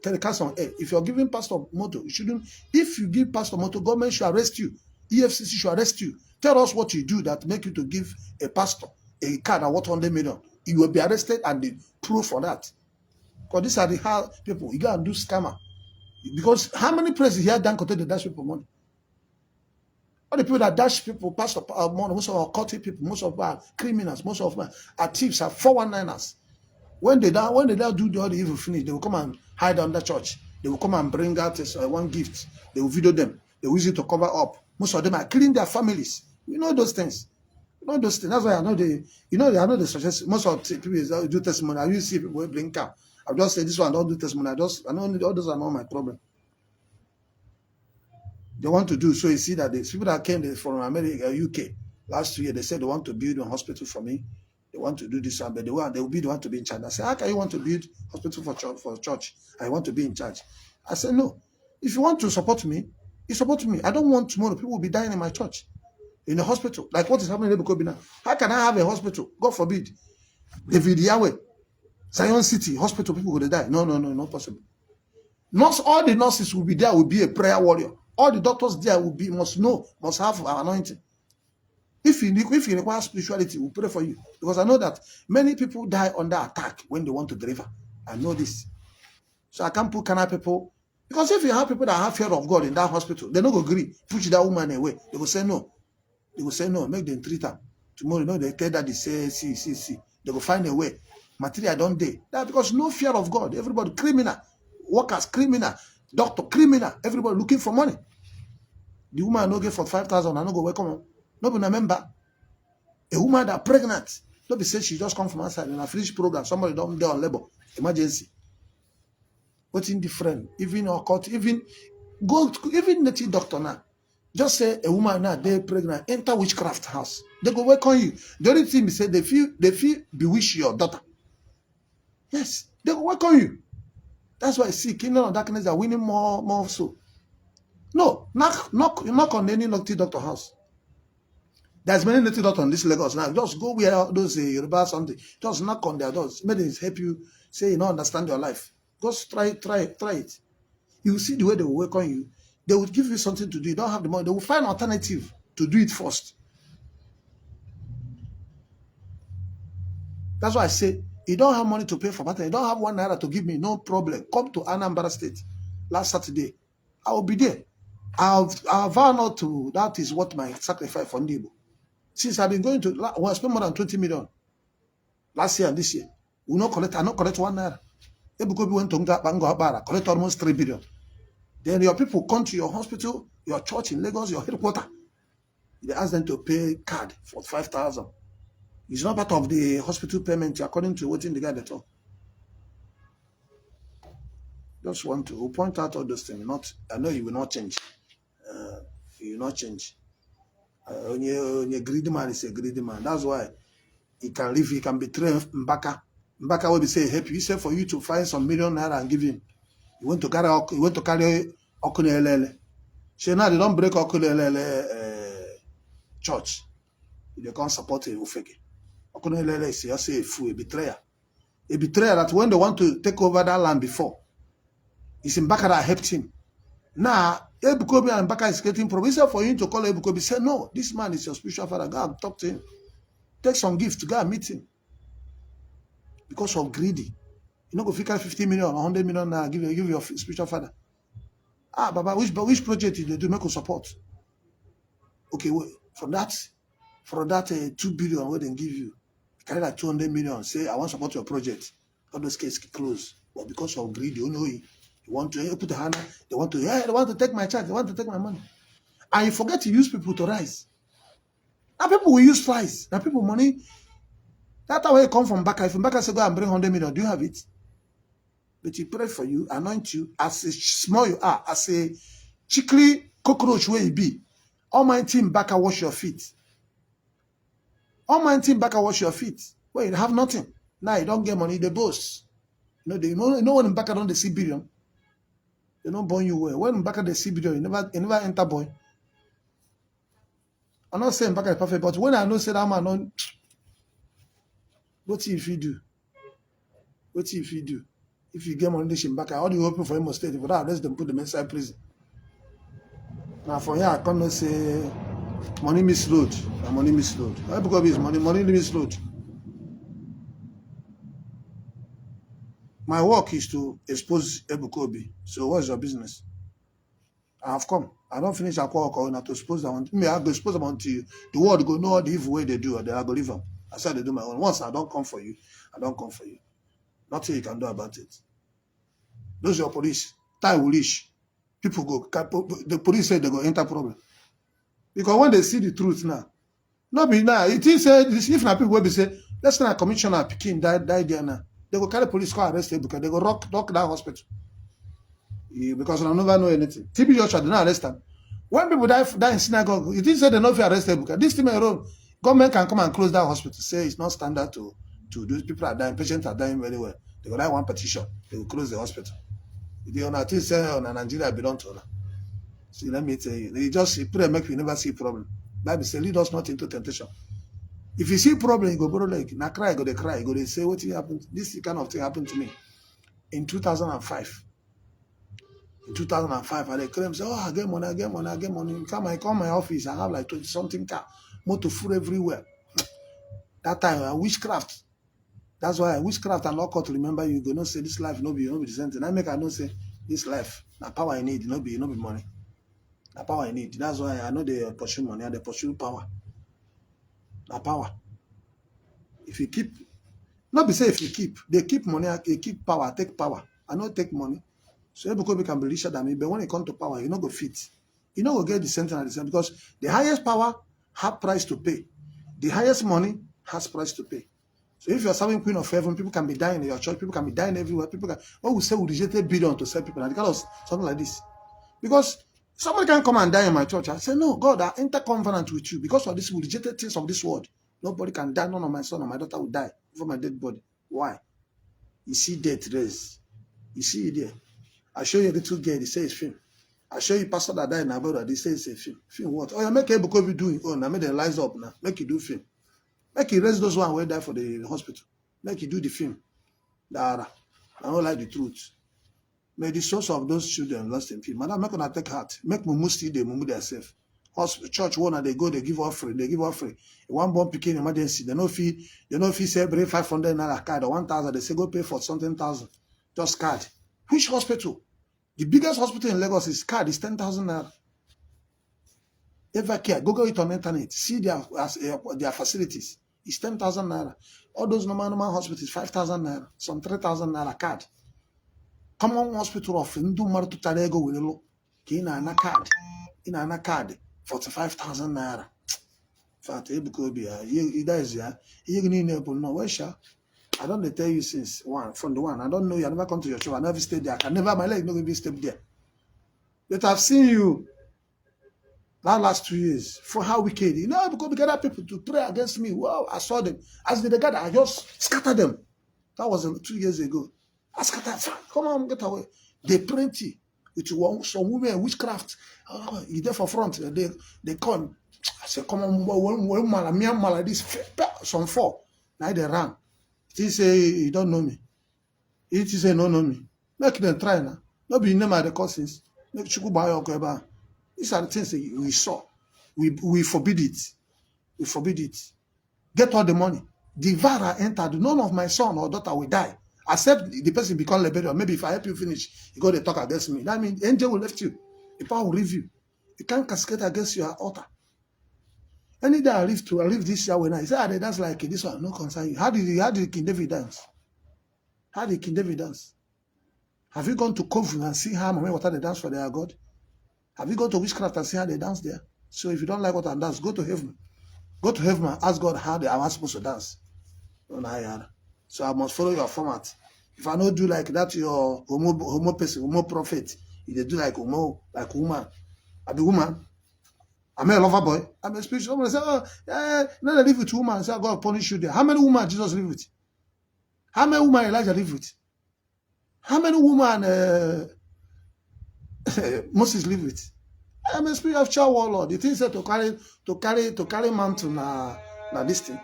telecast on air. If you're giving Pastor Moto, you shouldn't. If you give Pastor Moto, government should arrest you. EFCC should arrest you. Tell us what you do that make you to give a pastor a car that worth 100 million. You will be arrested and the proof for that. Because these are the hard people. You got to do scammer. Because how many places here Dan Kote they dash people money? All the people that dash people, pastor money, most of our cultic people, most of our criminals, most of our thieves are 419ers. When they don't do all the evil finish, they will come and hide under church. They will come and bring out one gift. They will video them. They will use it to cover up. Most of them are killing their families. You know those things. You know those things. That's why I know I know the success. Most of the people do testimony. I will see people bring out. I'll just say this one don't do testimony. I know all those are not my problem. They want to do so. You see that the people that came from America, UK last year, they said they want to build a hospital for me. They want to do this one, but they will be the one to be in charge. I said, how can you want to build hospital for church? I want to be in charge. I said, no. If you want to support me, you support me. I don't want tomorrow people will be dying in my church, in the hospital. Like what is happening in Ebukobi now? How can I have a hospital? God forbid. David Yahweh, Zion City hospital, people will die. No, not possible. All the nurses will be there, will be a prayer warrior. All the doctors there must have an anointing. If you require spirituality, we'll pray for you. Because I know that many people die under attack when they want to deliver. I know this. So I can't put carnal people. Because if you have people that have fear of God in that hospital, they're not going to agree. Push that woman away. They will say no. They will say no. Make them treat her. Tomorrow, they tell that they say, see. They will find a way. Material don't they. That's because no fear of God. Everybody criminal. Workers criminal. Doctor criminal. Everybody looking for money. The woman no get for 5,000. I no go welcome her. No be a member. A woman that pregnant. Don't be say she just come from outside in a fridge program. Somebody don't there on labor. Emergency. What's indifferent? Even occult, even native doctor now. Just say a woman now they pregnant, enter witchcraft house. They go welcome you. The only thing is say they feel bewitch your daughter. Yes, they go welcome you. That's why I see kingdom of darkness are winning more so. No, knock on any native doctor house. There's many native doctors on this Lagos now. Just go where those Yoruba something. Just knock on their doors. Maybe it help you say you don't understand your life. Just try it. You will see the way they will welcome you. They will give you something to do. You don't have the money. They will find an alternative to do it first. That's why I say, you don't have money to pay for battle. You don't have 1 naira to give me. No problem. Come to Anambra State last Saturday. I will be there. I'll vow not to. That is what my sacrifice for Igbo. Since I've been going to, I spent more than 20 million last year and this year. I not collect 1 naira. Ebukobi went to Ngabara, collect almost 3 billion. Then your people come to your hospital, your church in Lagos, your headquarters. They ask them to pay card for 5,000. It's not part of the hospital payment according to what in the guy they talk. Just want to point out all those things. I know you will not change. You will not change. Only a greedy man is a greedy man. That's why he can live. He can betray Mbaka. Mbaka will be say help you. He said for you to find some million naira and give him. You want to carry Okunelele. So now they don't break Okunelele church. They can't support a Ufeke. Okunelele is just a fool, a betrayer. A betrayer that when they want to take over that land before, it's Mbaka that helped him. Now, Ebukobi and Baka is getting problem. Instead for him to call Ebukobi, say, no, this man is your spiritual father. Go and talk to him. Take some gift, go and meet him. Because of greedy. You know, go figure 50 million or 100 million now, give your spiritual father. Ah, Baba, which project did they do? Make us support. Okay, well, from that 2 billion, what they give you, carry that 200 million, say, I want to support your project. All those cases close. But because of greed, you know, you want to put a hand, they want to take my charge, they want to take my money. And you forget to use people to rise. Now people will use price. Now people money. That's how it come from Baka. If Baka say go and bring 100 million, do you have it? But he pray for you, anoint you, as a small you are, as a chickly cockroach where you be. Almighty Baka wash your feet. Almighty Baka wash your feet. Well, you have nothing. Now you don't get money, they boast. You know when Baka don't they see billion. They don't born you well. When Baka they see billion, you never enter boy. I'm not saying Baka is perfect, but when I know say that man don't, what if you do? What if you do? If you get money in Baka, all you open for him must stay. Without arrest them, put them inside prison. Now for here, I can't say money misload. Money misload. Because it's money misload. My work is to expose Ebukobi. So what's your business? I have come. I don't finish our work or not to expose them. Me, I go expose them until you. The world go know all the evil way they do, or they are go leave them. I said they do my own. Once I don't come for you, I don't come for you. Nothing you can do about it. Those are your police. Time will reach. People go. The police say they go enter problem. Because when they see the truth now, not be now. It is if now people will be say, let's say a commissioner Pekin died there now. They go carry police car arrest him because they go rock that hospital. Because I never know anything. TB Joshua did not arrest them. When people die in synagogue, it is said they not feel arrested because this thing alone, government can come and close that hospital. Say it's not standard to do. People are dying, patients are dying very well. They go write one petition. They will close the hospital. The owner say on Nigeria belong to her. See, let me tell you, they pray make you never see problem. Bible say lead us not into temptation. If you see problem, you go borrow leg. Now cry, go they cry, go they say what happened. This kind of thing happened to me in 2005. In 2005, I claim say, oh, I get money. I come my office, I have like 20-something car, motor full everywhere. That time, witchcraft. That's why witchcraft and Occultic, remember you go not say this life no be the same thing. I make I don't say this life, the power I need, no be money. The power I need. That's why I know they pursue money and they pursue power. The power. If you keep, not be say if you keep, they keep money, they keep power, take power. I don't take money. So Ebukobi can be richer than me, but when it comes to power, you not go fit. You not go get the center and the center because the highest power have price to pay. The highest money has price to pay. So if you're serving Queen of Heaven, people can be dying in your church, people can be dying everywhere. People can, what we say we rejected billion to sell people, and kind of something like this. Because somebody can come and die in my church. I say, no, God, I enter covenant with you. Because of this, we rejected things of this world. Nobody can die, none of my son or my daughter will die for my dead body. Why? You see death race. You see it there. I show you a little girl, they say it's film. I show you pastor that died in our brother, they say it's a film. Film what? Oh, you make Ebukobi do it. Oh, now make them lies up now. Make you do film. Make you raise those one who die for the hospital. Make you do the film. I don't like the truth. May the source of those children lost in film. Madam, make una take heart. Make mumu still they mumu themselves. Church one, they go, they give offering. One born picking emergency. They no fee say bring 500 naira card or 1,000. They say go pay for something thousand. Just card. Which hospital? The biggest hospital in Lagos is card is 10,000 naira. Ever care? Google it on internet. See their facilities. It's 10,000 naira. All those normal hospitals 5,000 naira. Some 3,000 naira card. Common hospital of Ndu Marutu Tarego will Kina ana card. In ana card 45,000 naira. Fat Ebukobi. You guys, you need to know where I don't tell you since from the one. I don't know you. I never come to your show. I never stayed there. I can never my leg not be step there. But I've seen you that last 2 years for how wicked. You know, because we gather people to pray against me. Wow, I saw them. As they gather, I just scattered them. That was 2 years ago. I scattered. Come on, get away. They plenty. It's some women witchcraft. You there for front. They come. I said, come on, me like this. Some 4. Now they ran. He say you don't know me. He say no know me. Make them try now. Not be name of the courses. These are the things that we saw. We forbid it. We forbid it. Get all the money. The Vara entered. None of my son or daughter will die. Except the person become liberated. Maybe if I help you finish, you go to talk against me. That means the angel will left you. The power will leave you. You can't cascade against your altar. Any day I live this year when I say, that's like this one, no concern you. How did King David dance? How did King David dance? Have you gone to Coven and see how Mama Water they dance for their God? Have you gone to Witchcraft and see how they dance there? So if you don't like what I dance, go to heaven. Go to heaven and ask God how they are supposed to dance. So I must follow your format. If I don't do like that, your homo person, homo prophet, if they do like homo, like woman, I be woman. I'm a lover boy. I'm a spiritual woman. I say, oh, yeah, let me live with woman. I say, God punish you there. How many women Jesus live with? How many women Elijah live with? How many women Moses live with? I'm a spiritual warlord. The thing said to carry mountain na this thing.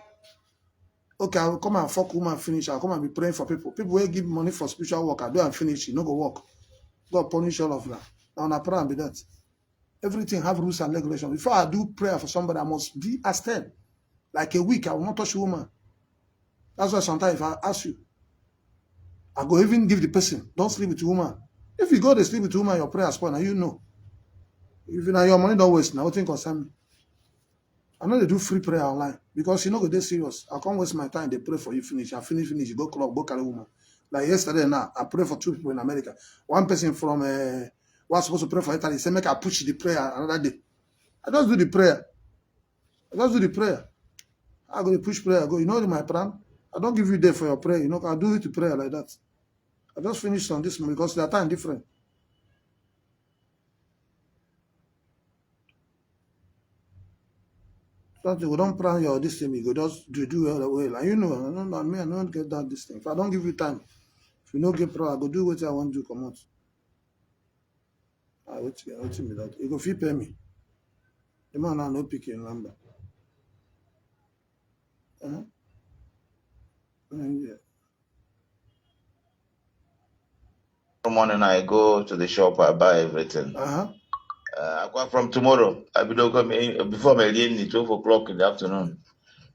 Okay, I will come and fuck woman finish. I'll come and be praying for people. People will give money for spiritual work. I do and finish. You no go work. God punish all of that. Now I pray and be that. Everything have rules and regulations. Before I do prayer for somebody, I must be abstain. Like a week, I will not touch a woman. That's why sometimes if I ask you, I go even give the person, don't sleep with a woman. If you go to sleep with a woman, your prayer spoil, now you know. If your money don't waste, now what thing concern me? I know they do free prayer online because you know go they serious. I can't waste my time. They pray for you, finish. I finish, you go club, go carry woman. Like yesterday now, I pray for 2 people in America. One person from was supposed to pray for Italy. Say make I push the prayer another day. I just do the prayer. I go to push prayer. I go, you know my plan? I don't give you a day for your prayer. You know, I do it to prayer like that. I just finished on this one because their time different. Something we don't plan your this thing, you go just do it the way. Like you know, I don't get that this thing. If I don't give you time, if you don't get prayer, I go do what I want to come out. Wait me that. You go fee pay me. The man now no pick your number. Yeah. Morning I go to the shop, I buy everything. From tomorrow, I will come before my leave 12 o'clock in the afternoon.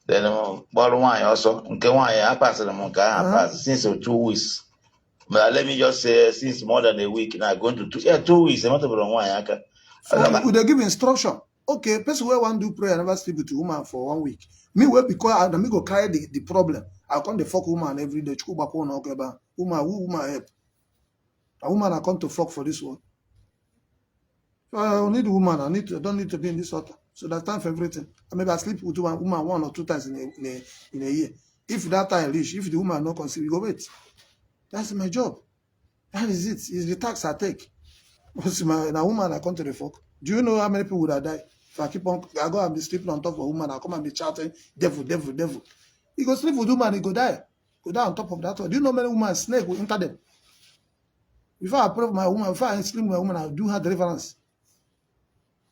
Then borrow wine also. I pass them pass since 2 weeks. But let me just say, since more than a week now, going to 2 weeks. I'm not about wine. Would they give instruction? Okay, person where one do prayer never sleep with a woman for 1 week. Me where because I go carry the problem. I come the fuck woman every day. Woman help. A woman I come to fuck for this one. So I need a woman. I don't need to be in this altar. So that's time for everything. Maybe I sleep with one woman 1 or 2 times in a year. If that time reach, if the woman not conceive, we go wait. That's my job. That is it. It's the tax I take. Now woman I come to the fuck. Do you know how many people would have died? If I go and be sleeping on top of a woman, I come and be shouting, devil, devil, devil. He go sleep with a woman, he go die. Go die on top of that one. Do you know many women snake will enter them? Before I pray for my woman, before I sleep with my woman, I do her deliverance.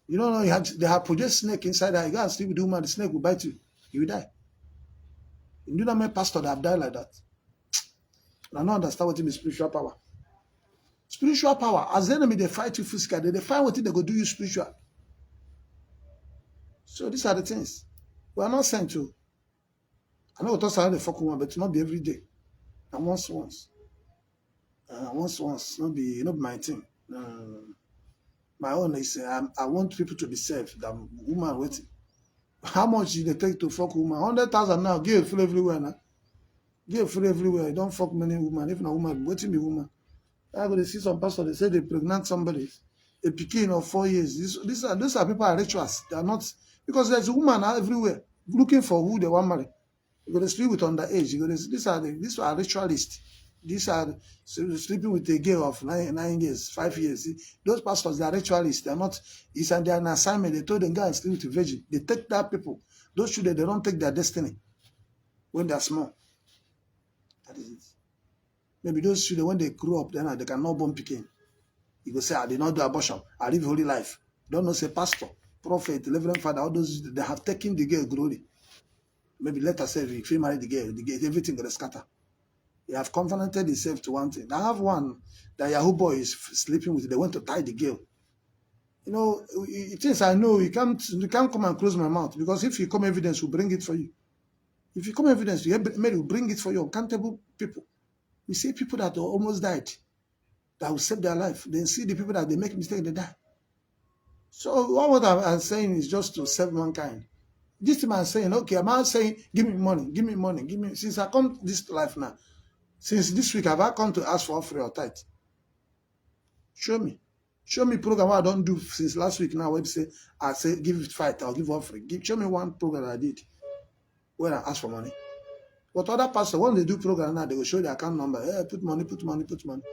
You don't know they have produced snake inside her. You go and sleep with the woman, the snake will bite you. You will die. You do not know many pastors that have died like that. I don't understand what it means spiritual power. Spiritual power, as the enemy, they fight you physically, they find what they go do you spiritual. So these are the things. We are not sent to. I know what else I the fuck woman, but not be every day. And once. Not be my thing. My own is I want people to be saved. That woman waiting. How much did they take to fuck woman? 100,000 now. Give free everywhere now. Give free everywhere. Don't fuck many women. If not woman, waiting be woman. I go to see some pastor. They say they pregnant somebody, a pekin of 4 years. These are people are rituals. They are not because there's a woman everywhere looking for who they want to marry. You go to sleep with underage. These are ritualists. These are sleeping with a girl of 9 years, 5 years. Those pastors, they are ritualists. They are not. They are an assignment. They told them go and sleep with a virgin. They take that people. Those children, they don't take their destiny when they are small. That is it. Maybe those children, when they grow up, then they cannot born picking. You go say, I did not do abortion. I live holy life. Don't know, say pastor, prophet, deliverance father, all those, they have taken the girl glory. Maybe let us say, if you marry the girl, everything will scatter. They have covenanted themselves to one thing. I have one that Yahoo boy is sleeping with. They went to tie the girl. You know, things I know, you can't come and close my mouth, because if you come evidence, we'll bring it for you. If you come evidence, Mary will bring it for you. Accountable people. We see people that almost died, that will save their life. Then see the people that they make mistake, they die. So what I'm saying is just to save mankind. This time I'm saying, okay, I'm not saying, give me money, give me money, give me. Since I come to this life now, since this week, have I come to ask for offering or tithe? Show me. Show me program I don't do since last week now. When I say give it fight, I'll give offering. Show me one program I did when I ask for money. But other pastors, when they do program now, they will show the account number. Hey, put money, put money, put money.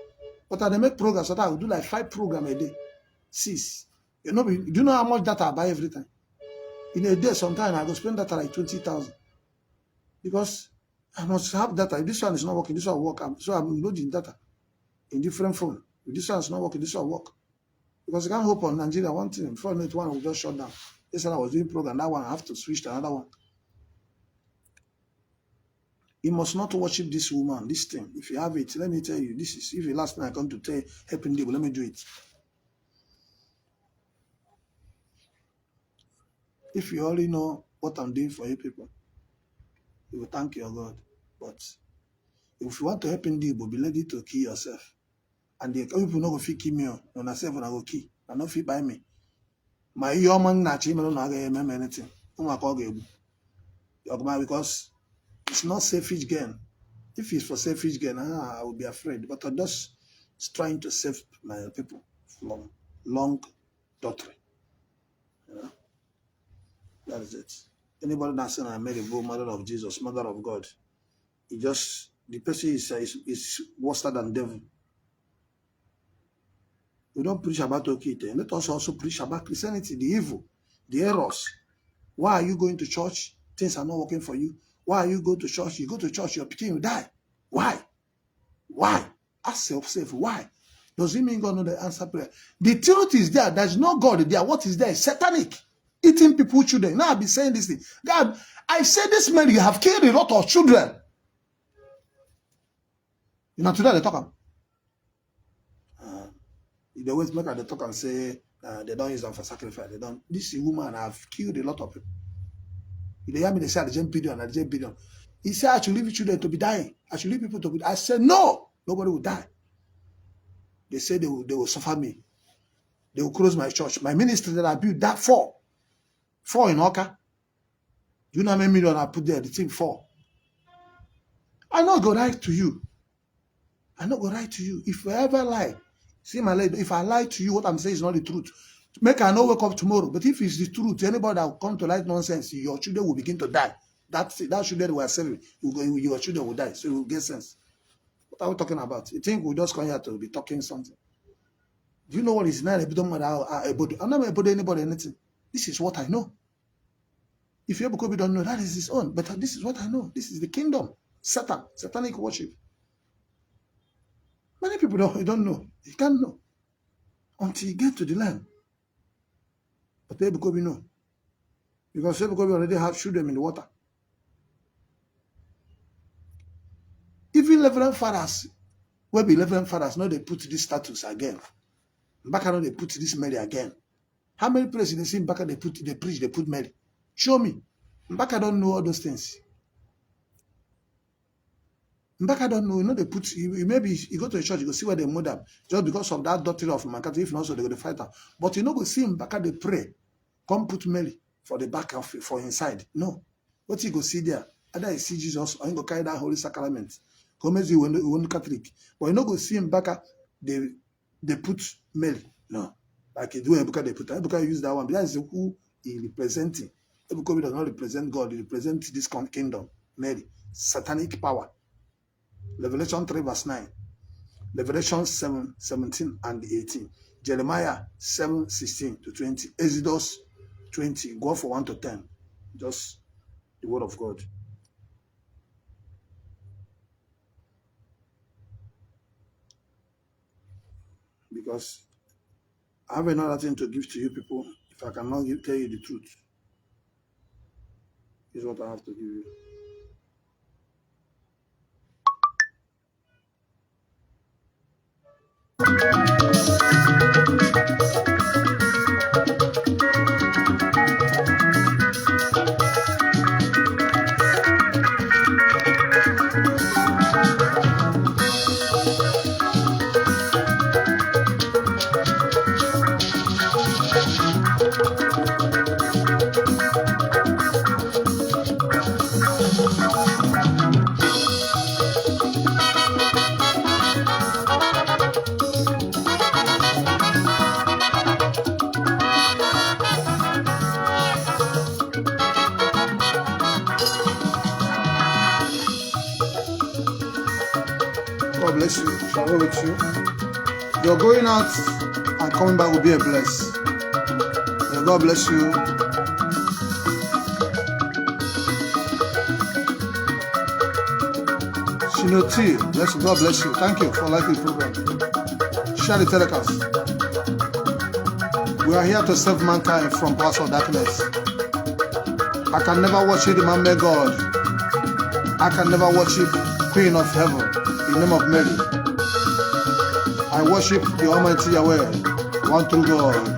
But they make programs, so that I will do like 5 programs a day. 6. You know, do you know how much data I buy every time? In a day, sometimes I go spend data like 20,000. Because I must have data. If this one is not working, this one will work. So I'm loading data in different phones. If this one is not working, this one will work. Because you can't hope on Nigeria one thing. Before you know it, one will just shut down. This one I was doing program, that one I have to switch to another one. You must not worship this woman, this thing. If you have it, let me tell you, this is, if the last time I come to tell you, helping people, let me do it. If you already know what I'm doing for you people, you will thank your God. But if you want to help in people, be ready to kill yourself. And the people not go fit kill me, on myself when I go kill. And not fit buy me. My human nature, I don't know anything. Because it's not selfish gain. If it's for selfish gain, I will be afraid. But I'm just trying to save my people from long doctrine. You know? That is it. Anybody that's saying I made a go, mother of Jesus, mother of God, the person is worse than devil. We don't preach about Okite. Let us also preach about Christianity, the evil, the errors. Why are you going to church? Things are not working for you. Why are you going to church? You go to church, your picking will die. Why? Why? Ask yourself, why? Does it mean God know the answer prayer? The truth is there. There's no God there. What is there is satanic. Eating people, children. Now I've been saying this thing. God, I say this man, you have killed a lot of children. You know, today they talk. They always make at the talk and say they don't use them for sacrifice. They don't. This woman have killed a lot of people. They hear me, they say at the same billion, at the same billion. He said I should leave children to be dying. I should leave people to be. I said no, nobody will die. They say they will suffer me. They will close my church. My ministry that I built, that 4 in Oka. You know how many million I put there? The thing 4. I not go right to you. I not go right to you. If I ever lie, see my lady, if I lie to you, what I'm saying is not the truth. Make I not wake up tomorrow. But if it's the truth, anybody that will come to light nonsense, your children will begin to die. That's it. That children we are saving. Your children will die. So you will get sense. What are we talking about? You think we just come here to be talking something? Do you know what is not a bit of I'm not about anybody anything. This is what I know. If you don't know, that is his own. But this is what I know. This is the kingdom. Satan, satanic worship. Many people don't know. You can't know until you get to the land. But they know. Because they already have children in the water. Even Reverend fathers, where be Reverend fathers, now they put this status again. Back now they put this Mary again. How many places they see back they preach, they put Mary? Show me. Mbaka don't know all those things. Mbaka don't know. You know they put. Maybe you go to a church, you go see where they murder just because of that doctrine of Makati. If not, so they go to fight her. But you know, go see Mbaka they pray. Come put Mary for the back of for inside. No, what you go see there? Either you see Jesus or you go carry that holy sacrament. Come as you want Catholic, but you know go see Mbaka they put Mary. No, like you do Ebuka they put. Ebuka use that one. But that is who he representing. Ebuka does not represent God. He represents this kingdom. Mary, satanic power. Revelation 3 verse 9. Revelation 7, 17 and 18. Jeremiah 7, 16 to 20. Exodus 20. Go for 1 to 10. Just the word of God. Because I have another thing to give to you people. If I cannot tell you the truth, is what I have to give you. bless you. Shall we with you? Your going out and coming back will be a bless. May God bless you. Shinoti, bless you. God bless you. Thank you for liking the program. Share the telecast. We are here to save mankind from powers of darkness. I can never worship the man-made God. I can never worship Queen of Heaven in the name of Mary. I worship the Almighty Yahweh, one true God.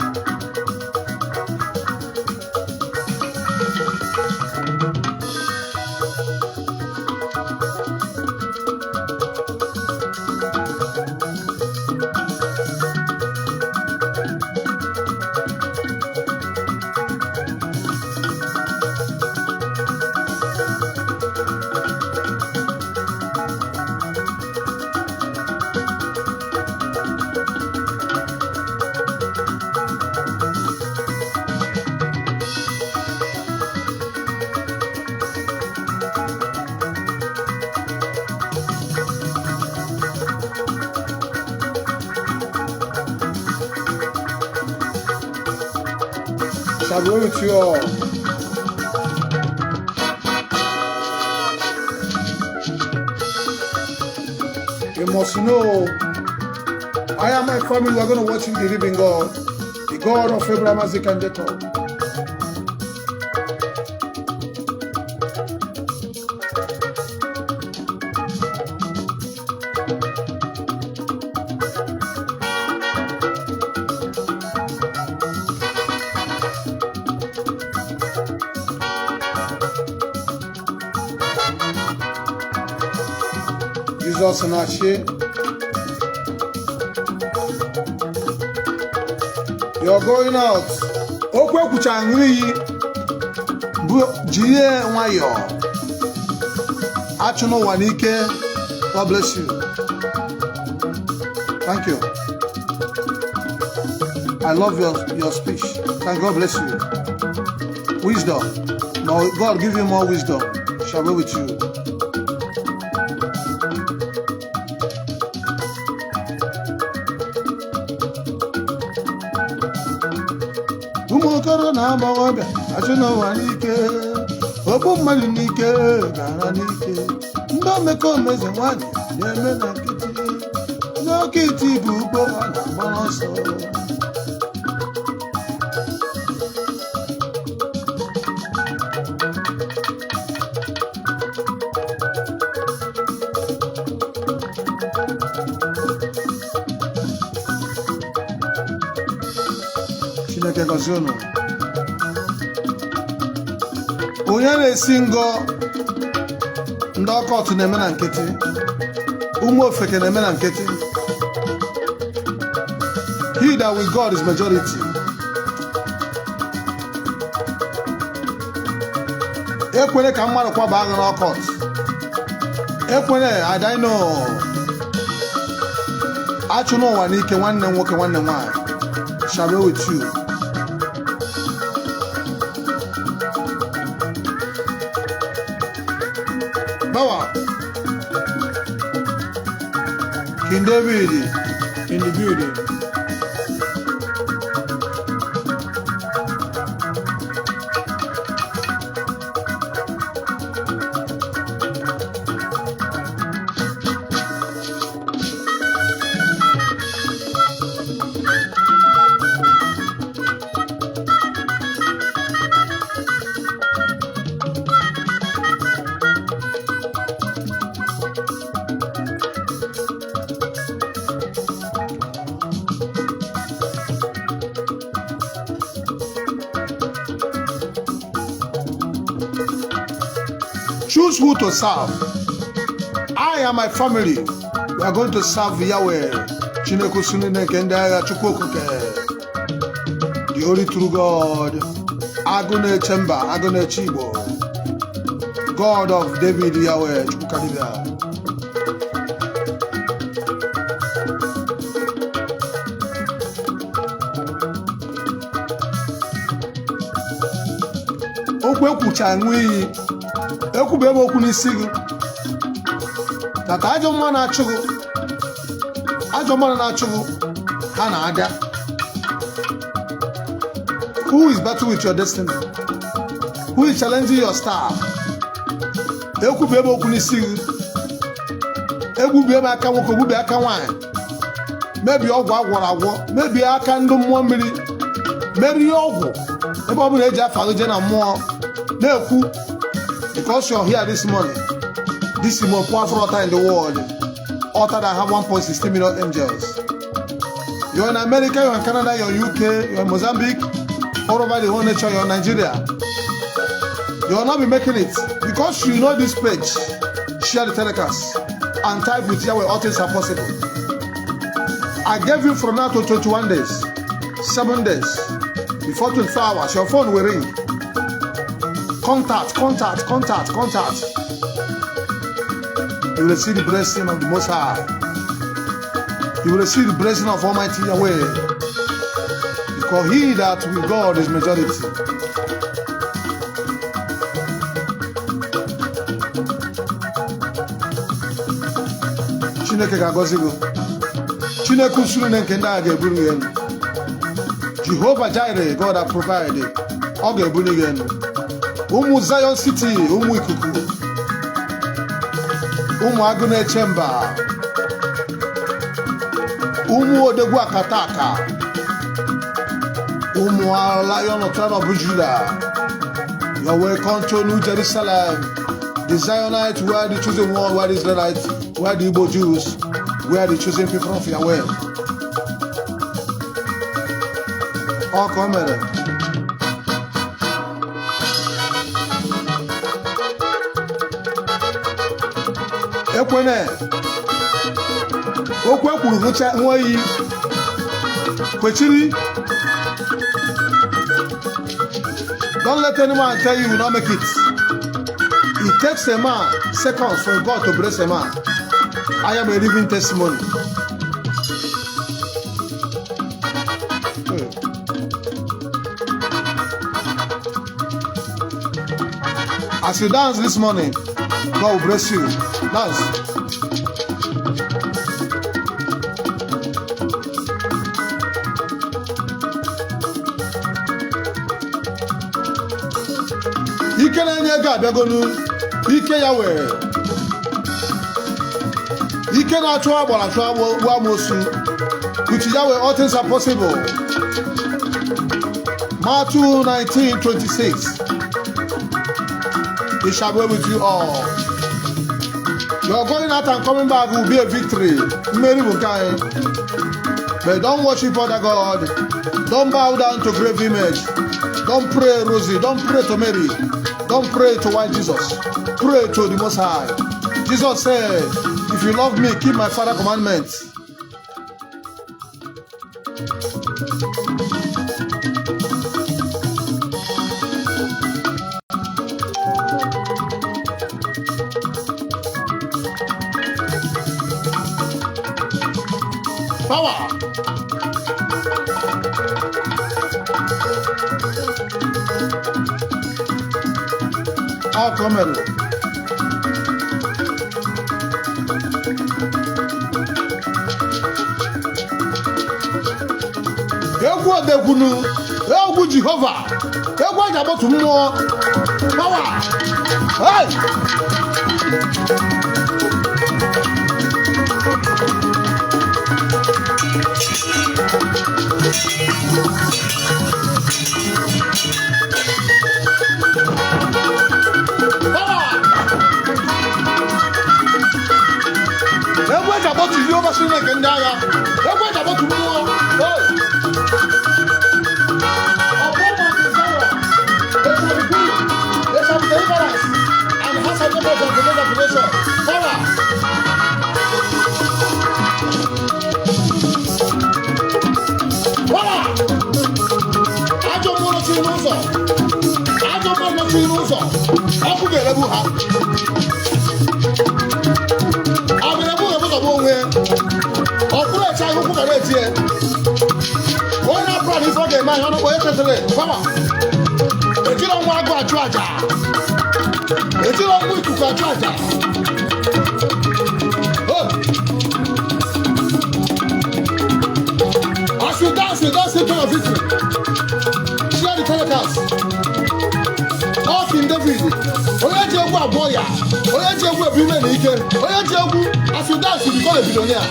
Shall we with you all? You must know, I and my family, we are going to worship the living God, the God of Abraham, Isaac, and Jacob. Jesus and Ashe. You're going out. Okwe kuchangri bu jiye wayo. Achuno wanike. God bless you. Thank you. I love your speech. Thank God bless you. Wisdom. Now God give you more wisdom. Shall be with you. Umokoro na abawaga. Achuno wanike. Obu mmadu nike. Gara nike. Ndo meko meze wani. Yeme na kiti. No kiti bubo na manoso. Chineke gozionu. Onye na-esi ngo ndị ọkọtụ na-eme na nkịtị, ụmụ ofeke na-eme na nkịtị. He that with God is majority. Ekwere ka mmadụ kwaba agha n'ọkọtụ. Ekwere adaino achụ n'ụwa n'ike nwanne nwoke nwanne nwanyị. Shall be with you. Power. King David in the building. Choose who to serve. I and my family, we are going to serve Yahweh. Chineke Suneneke ndị agha Chukwuka, the only true God. Agune Chemba, Agune Chibo, God of David Yahweh Chukwuka. Okwe kwucha nwe ekwube okwu n'isi gị. Tata ajọ mma na-achụ gị. Ajomana Nachu, Hana Ada. Who is battling with your destiny? Who is challenging your star? Eku be able to see. Eku be able to be maybe all what maybe I can do 1 million. Maybe all. The Bible age after the more. Because you're here this morning. This is the most powerful altar in the world. Altar that have 1.16 million angels. You're in America, you're in Canada, you're in UK, you're in Mozambique, all over the whole nation, you're in Nigeria. You will not be making it. Because you know this page, share the telecast and type with Yahweh, all things are possible. I gave you from now to 21 days, 7 days, before 24 hours, your phone will ring. Contact. You will receive the blessing of the Most High. You will receive the blessing of Almighty Yahweh. Because he that with God is majority. Chineke ga-agọzi gị. Chineke usuru na nke ndị a ga-eburu gị enu. Jehovah Jireh, God that provided, ọ ga-eburu gị enu. Ụmụ Zion City, ụmụ ikuku, ụmụ agụ na-eche mba, ụmụ odegwu akataka, ụmụ Lion of tribe of Judah. You are welcome to New Jerusalem, the Zionites, where the chosen one, where the Israelites, where the Igbo Jews, where the chosen people of Yahweh. All come here. Ekwene okwu ekwuru hụcha nweyi kwechiri. Don't let anyone tell you will not make it. It takes a man seconds for God to bless a man. I am a living testimony. As you dance this morning, God will bless you. Dance. Ike na-enye ego abịagonu. Ike Yahweh. Ike na-achụ agbara achụ agba amosu. With Yahweh all things are possible. Matthew 19:26. He shall be with you all. Your going out and coming back will be a victory. Mary Bukai. But don't worship other God. Don't bow down to grave image. Don't pray Rosie. Don't pray to Mary. Don't pray to white Jesus. Pray to the Most High. Jesus said, if you love me, keep my Father's commandments. Power. All coming. Egwu odegwunu, egwu Jehova, egwu ajabotu mmụọ. Power. Hey! Deliverance and has a number of revelation. Power. Power. I don't want to see Rosa. I don't want to see Rosa. I could get a buha. I'm in a book of one way. Or put a child who put a red here. One up front is okay, man. I don't know where to power. If you don't want to go to Georgia, if you don't want to go to Georgia, As we don't say prayer of victory, share the telecast. All King David. Oye Jegu Aboya. Oye Jegu Ebime Nike. Oye Jegu. As you dance, you become a billionaire.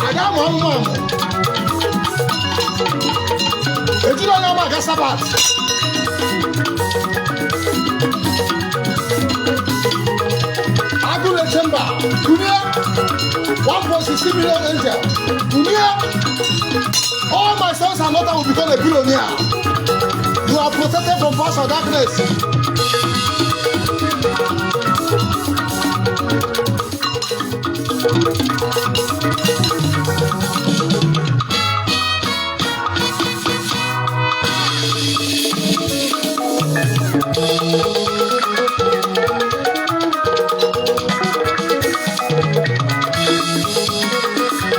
Adam Mom. Eju no nyama Gasabat. Agule Chamber. Dunia 1.16 million angel. Dunia. All my sons and daughters will become a billionaire. You are protected from powers of darkness.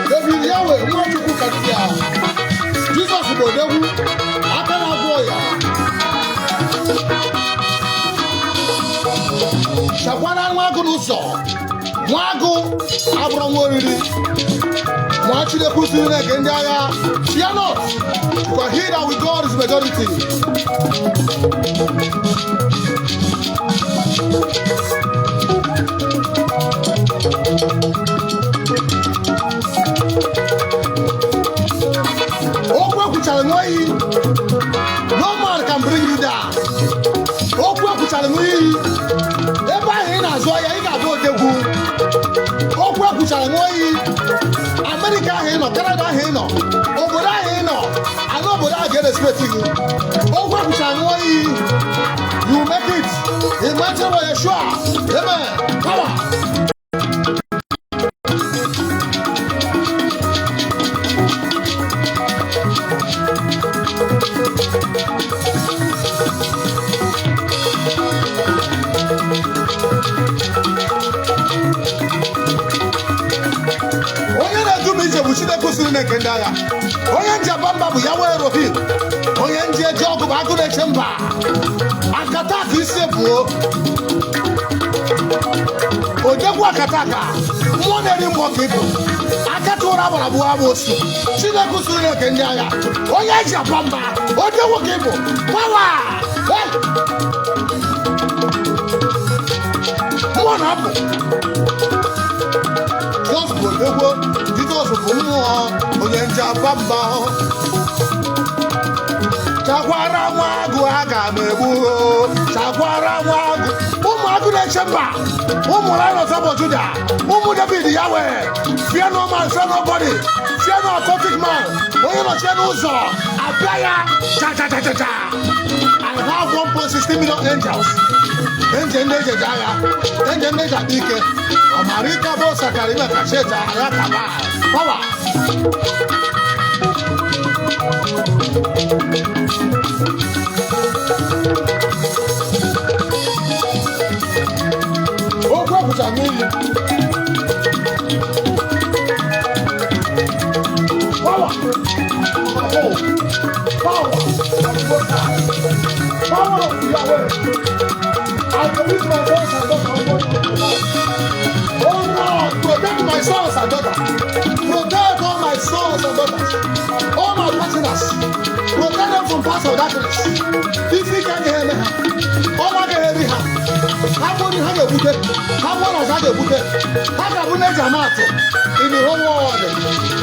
David Yahweh, what Chukwuka did. Jesus will go Shakwana Wago Nuso, Wago, Abramori, Watch the Pussy again, fear not, for he that with God is majority. No man can bring you down. America, Canada, Oboda, I know Oboda get expecting you. You make it. Imagine what you're sure. Amen. Power. Oyenja bamba bu Yahweh Rohim. Oyenja jogu bagune chemba. Akata kisebu. Ojebu akataka. Mwone ni mwakipo. Akatu urabona buwabosu. Chile kusune kendaya. Oyenja bamba. Ojebu kipo. Power. Hey. Mwana hapo. Just ojebu. Oyenja bamba Chakwara Wagu Agamebu Chakwara Wagu Umagu de Chemba Umulano Sabo Judah David Yahweh Fear no man, fear nobody Fear no occultic man Oyeno Chenuzo Abaya Cha cha cha cha cha I have 1.16 million angels Angel Neja Jaya Angel Neja Dike Amarika Bosa Karima Kacheta Ayakaba Power. Oh, what I mean? Power. Power. Power of Yahweh. I believe my sons and daughters. Oh Lord, protect my sons and daughters. Protect all my sons and daughters. All my partners. Protect them from paths of darkness. If we can hear me, all I can hear me. How many have a book? How many has had a book? How can we make a matter in the whole world?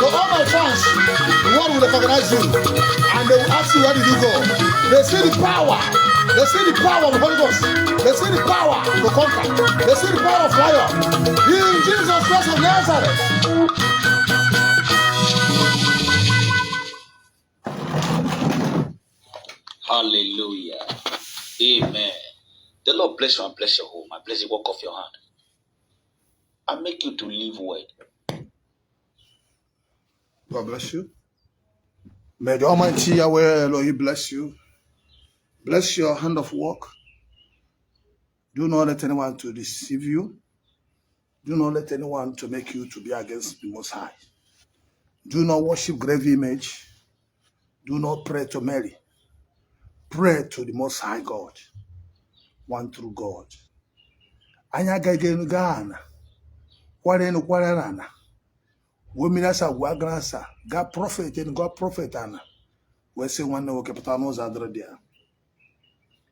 So all my fans, the world will recognize you. And they will ask you, where did you go? They see the power. They see the power of the Holy Ghost. They see the power to conquer. They see the power of fire. In Jesus Christ of Nazareth. Hallelujah. Amen. The Lord bless you and bless your home. I bless the work of your hand. I make you to live well. God bless you. May the Almighty Yahweh Elohim bless you. Bless your hand of work. Do not let anyone to deceive you. Do not let anyone to make you to be against the Most High. Do not worship graven image. Do not pray to Mary. Pray to the Most High God, one true God. Anya gaga Ghana. Quarren Quarana. Wominasa Wagrasa. God prophet and God prophet Anna. We say one no capitanos adre dia.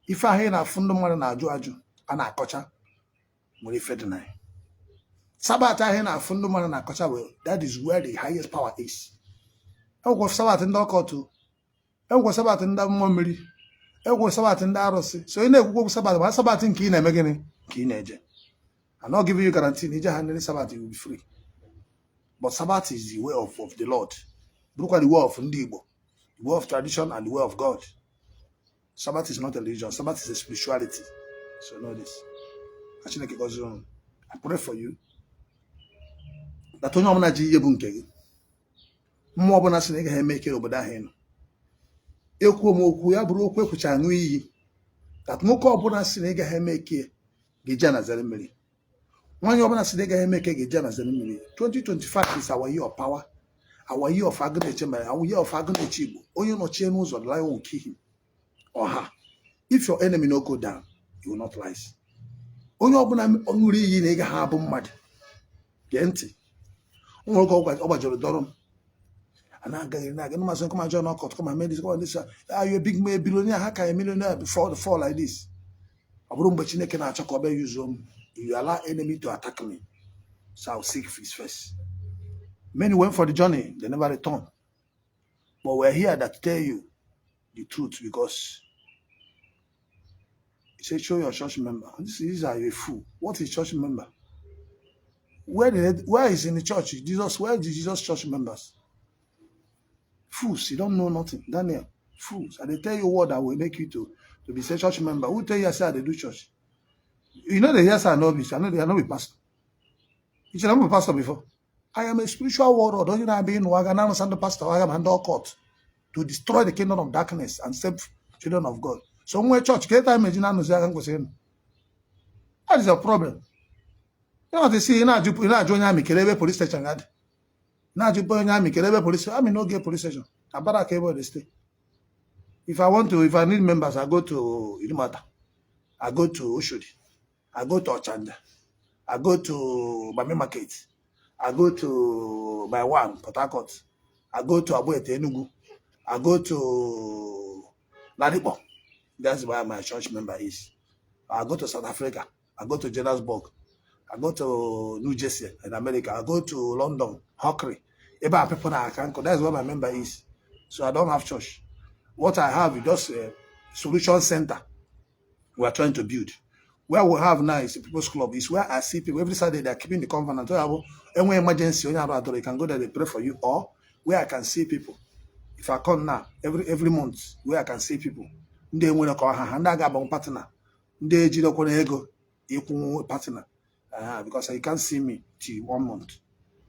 If I hear a fundamental na aju ana kocha, we fed nine. Sabbath I hear a fundamental na kocha well. That is where the highest power is. I go Sabbath in the court. I go Sabbath in the memory. I go Sabbath in the arose. So you know go Sabbath. What Sabbath in Kina Megani? Kineje. I'm not giving you guarantee. Nija handling Sabbath you will be free. But Sabbath is the way of the Lord. Look at the way of Igbo, the way of tradition and the way of God. Sabbath is not a religion. Sabbath is a spirituality. So know this. I pray for you. That onye ọbụla ji ihe bụ nke gị. Mmụọ ọbụla sị na ị gaghị eme ike obodo ahụ ịnọ. Ekwu m okwu ya bụrụ okwu ekwucha aṅụ iyi. That nwoke ọbụla sị na ị gaghị eme ike ga-eji anazere mmiri. Nwanyị ọbụla sị na ị gaghị eme ike ga-eji anazere mmiri. 2025 is our year of power. Our year of agụneche mere. Our year of agụneche Igbo. Onye nọchie n'ụzọ, the lion will kill him. Or if your enemy no go down, he will not rise. Onye ọbụla ọṅụrụ iyi na ị gaghị abụ mmadụ. Gee ntị. Onwere oge ọgbajọrọ dọrọ m. And I come and join Occult, come and make this, come and this. Are you a big billionaire? How can a millionaire before the fall like this? You allow enemy to attack me. So I'll seek his face. Many went for the journey, they never returned. But we're here to tell you the truth because he said, show your church member. These are a fool. What is church member? Where is in the church? Jesus, where is Jesus' church members? Fools, you don't know nothing. Daniel, fools. And they tell you what that will make you to be a church member. Who tell you I say they do church? You know the yes I know this. I know they are not a pastor. You should not be a pastor before. I am a spiritual warlord. Don't you know I'm being Wagan the pastor? I am under court to destroy the kingdom of darkness and save children of God. So when church, get time imagine that is a problem. You know what they see, you know join army, Kelebe police station. Now you join army, Kelebe police. I mean no get police station. I better cable they stay. If I need members, I go to Ilimata. I go to Oshodi. I go to Ochanda. I go to Bami Market. I go to Baiwan, Port Harcourt. I go to Abuete, Enugu. I go to Ladipo. That's where my church member is. I go to South Africa. I go to Johannesburg. I go to New Jersey in America. I go to London, Hockery. About people that I can go. That's where my member is. So I don't have church. What I have is just a solution center we are trying to build. Where we have now is a people's club. It's where I see people every Saturday they are keeping the covenant. Any emergency, you can go there, they pray for you. Or where I can see people. If I come now, every month, where I can see people. They want to call her and I got one partner. They ego partner. Because you can't see me till 1 month.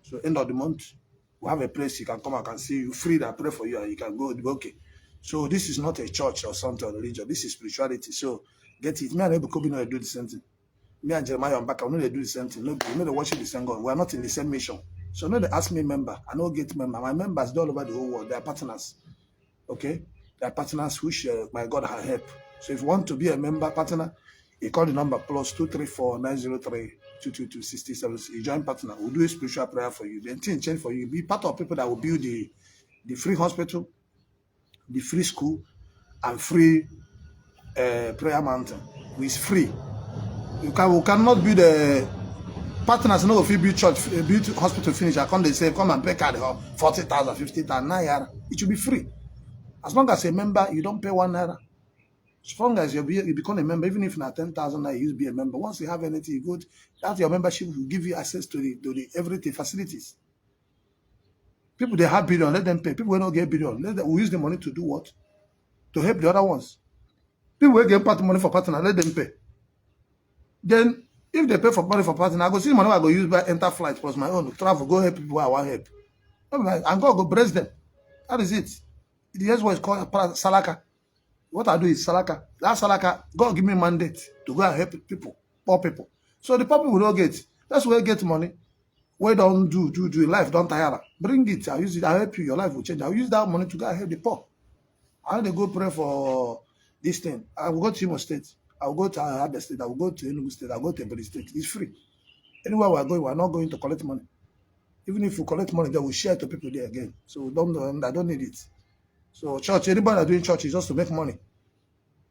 So end of the month, we have a place you can come. I can see you free. That pray for you and you can go. Okay. So this is not a church or something or religion. This is spirituality. So get it. Me and Ebukobi do the same thing. Me and Jeremiah and Baka, they do the same thing. No, they worship the same God. We are not in the same mission. So no, they ask me member. I know get member. My members all over the whole world. They are partners. Okay, they are partners which my God has helped. So if you want to be a member partner, you call the number +234 903 222 6070. You join partner. We'll do a spiritual prayer for you. Then things change for you. Be part of people that will build the free hospital, the free school, and free prayer mountain. It's free. We cannot build a partners. No, if you build church, build hospital, finish. I come they say come and pay card 40,000, 50,000 naira. It should be free. As long as a member, you don't pay 1 naira. As long as you become a member, even if not 10,000 naira, you be a member. Once you have anything good, that your membership will give you access to the everything facilities. People they have billion, let them pay. People will not get billion. Let them we use the money to do what? To help the other ones. People will get part money for partner, let them pay. Then if they pay for money for partner, I go see money I go use by enter flight plus my own travel, go help people I want help. And go brace them. That is it. Here's what is called salaka. What I do is salaka. That salaka, God give me mandate to go and help people, poor people. So the poor people will not get. That's where you get money. Where don't do life, don't tire. Bring it, I'll use it, I'll help you, your life will change. I'll use that money to go and help the poor. I want to go pray for this thing. I will go to Imo State. I'll go to Abia State, I'll go to Enugu State, I'll go to Ebonyi State. It's free. Anywhere we're going, we're not going to collect money. Even if we collect money, then we'll share it to people there again. So I don't need it. So church, anybody that doing church is just to make money.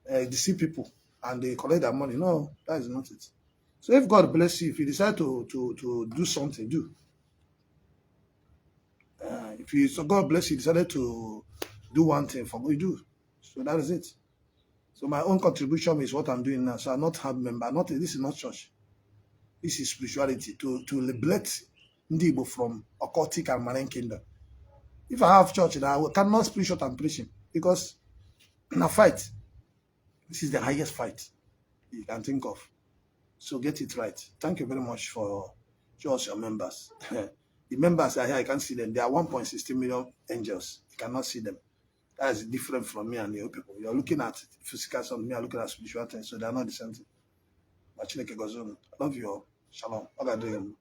Deceive people and they collect their money. No, that is not it. So if God bless you, if you decide to do something, do. So God bless you, decided to do one thing for God, you do. So that is it. So my own contribution is what I'm doing now. So I not have member. This is not church. This is spirituality to liberate Igbo from occultic and marine kingdom. If I have church, I cannot preach what I'm preaching because in a fight, this is the highest fight you can think of. So get it right. Thank you very much for just your members. The members are here, I can't see them. There are 1.16 million angels. You cannot see them. That is different from me and the other people. You're looking at physical something, me are looking at spiritual things, so they are not the same thing. But I love you all. Shalom. What are you doing?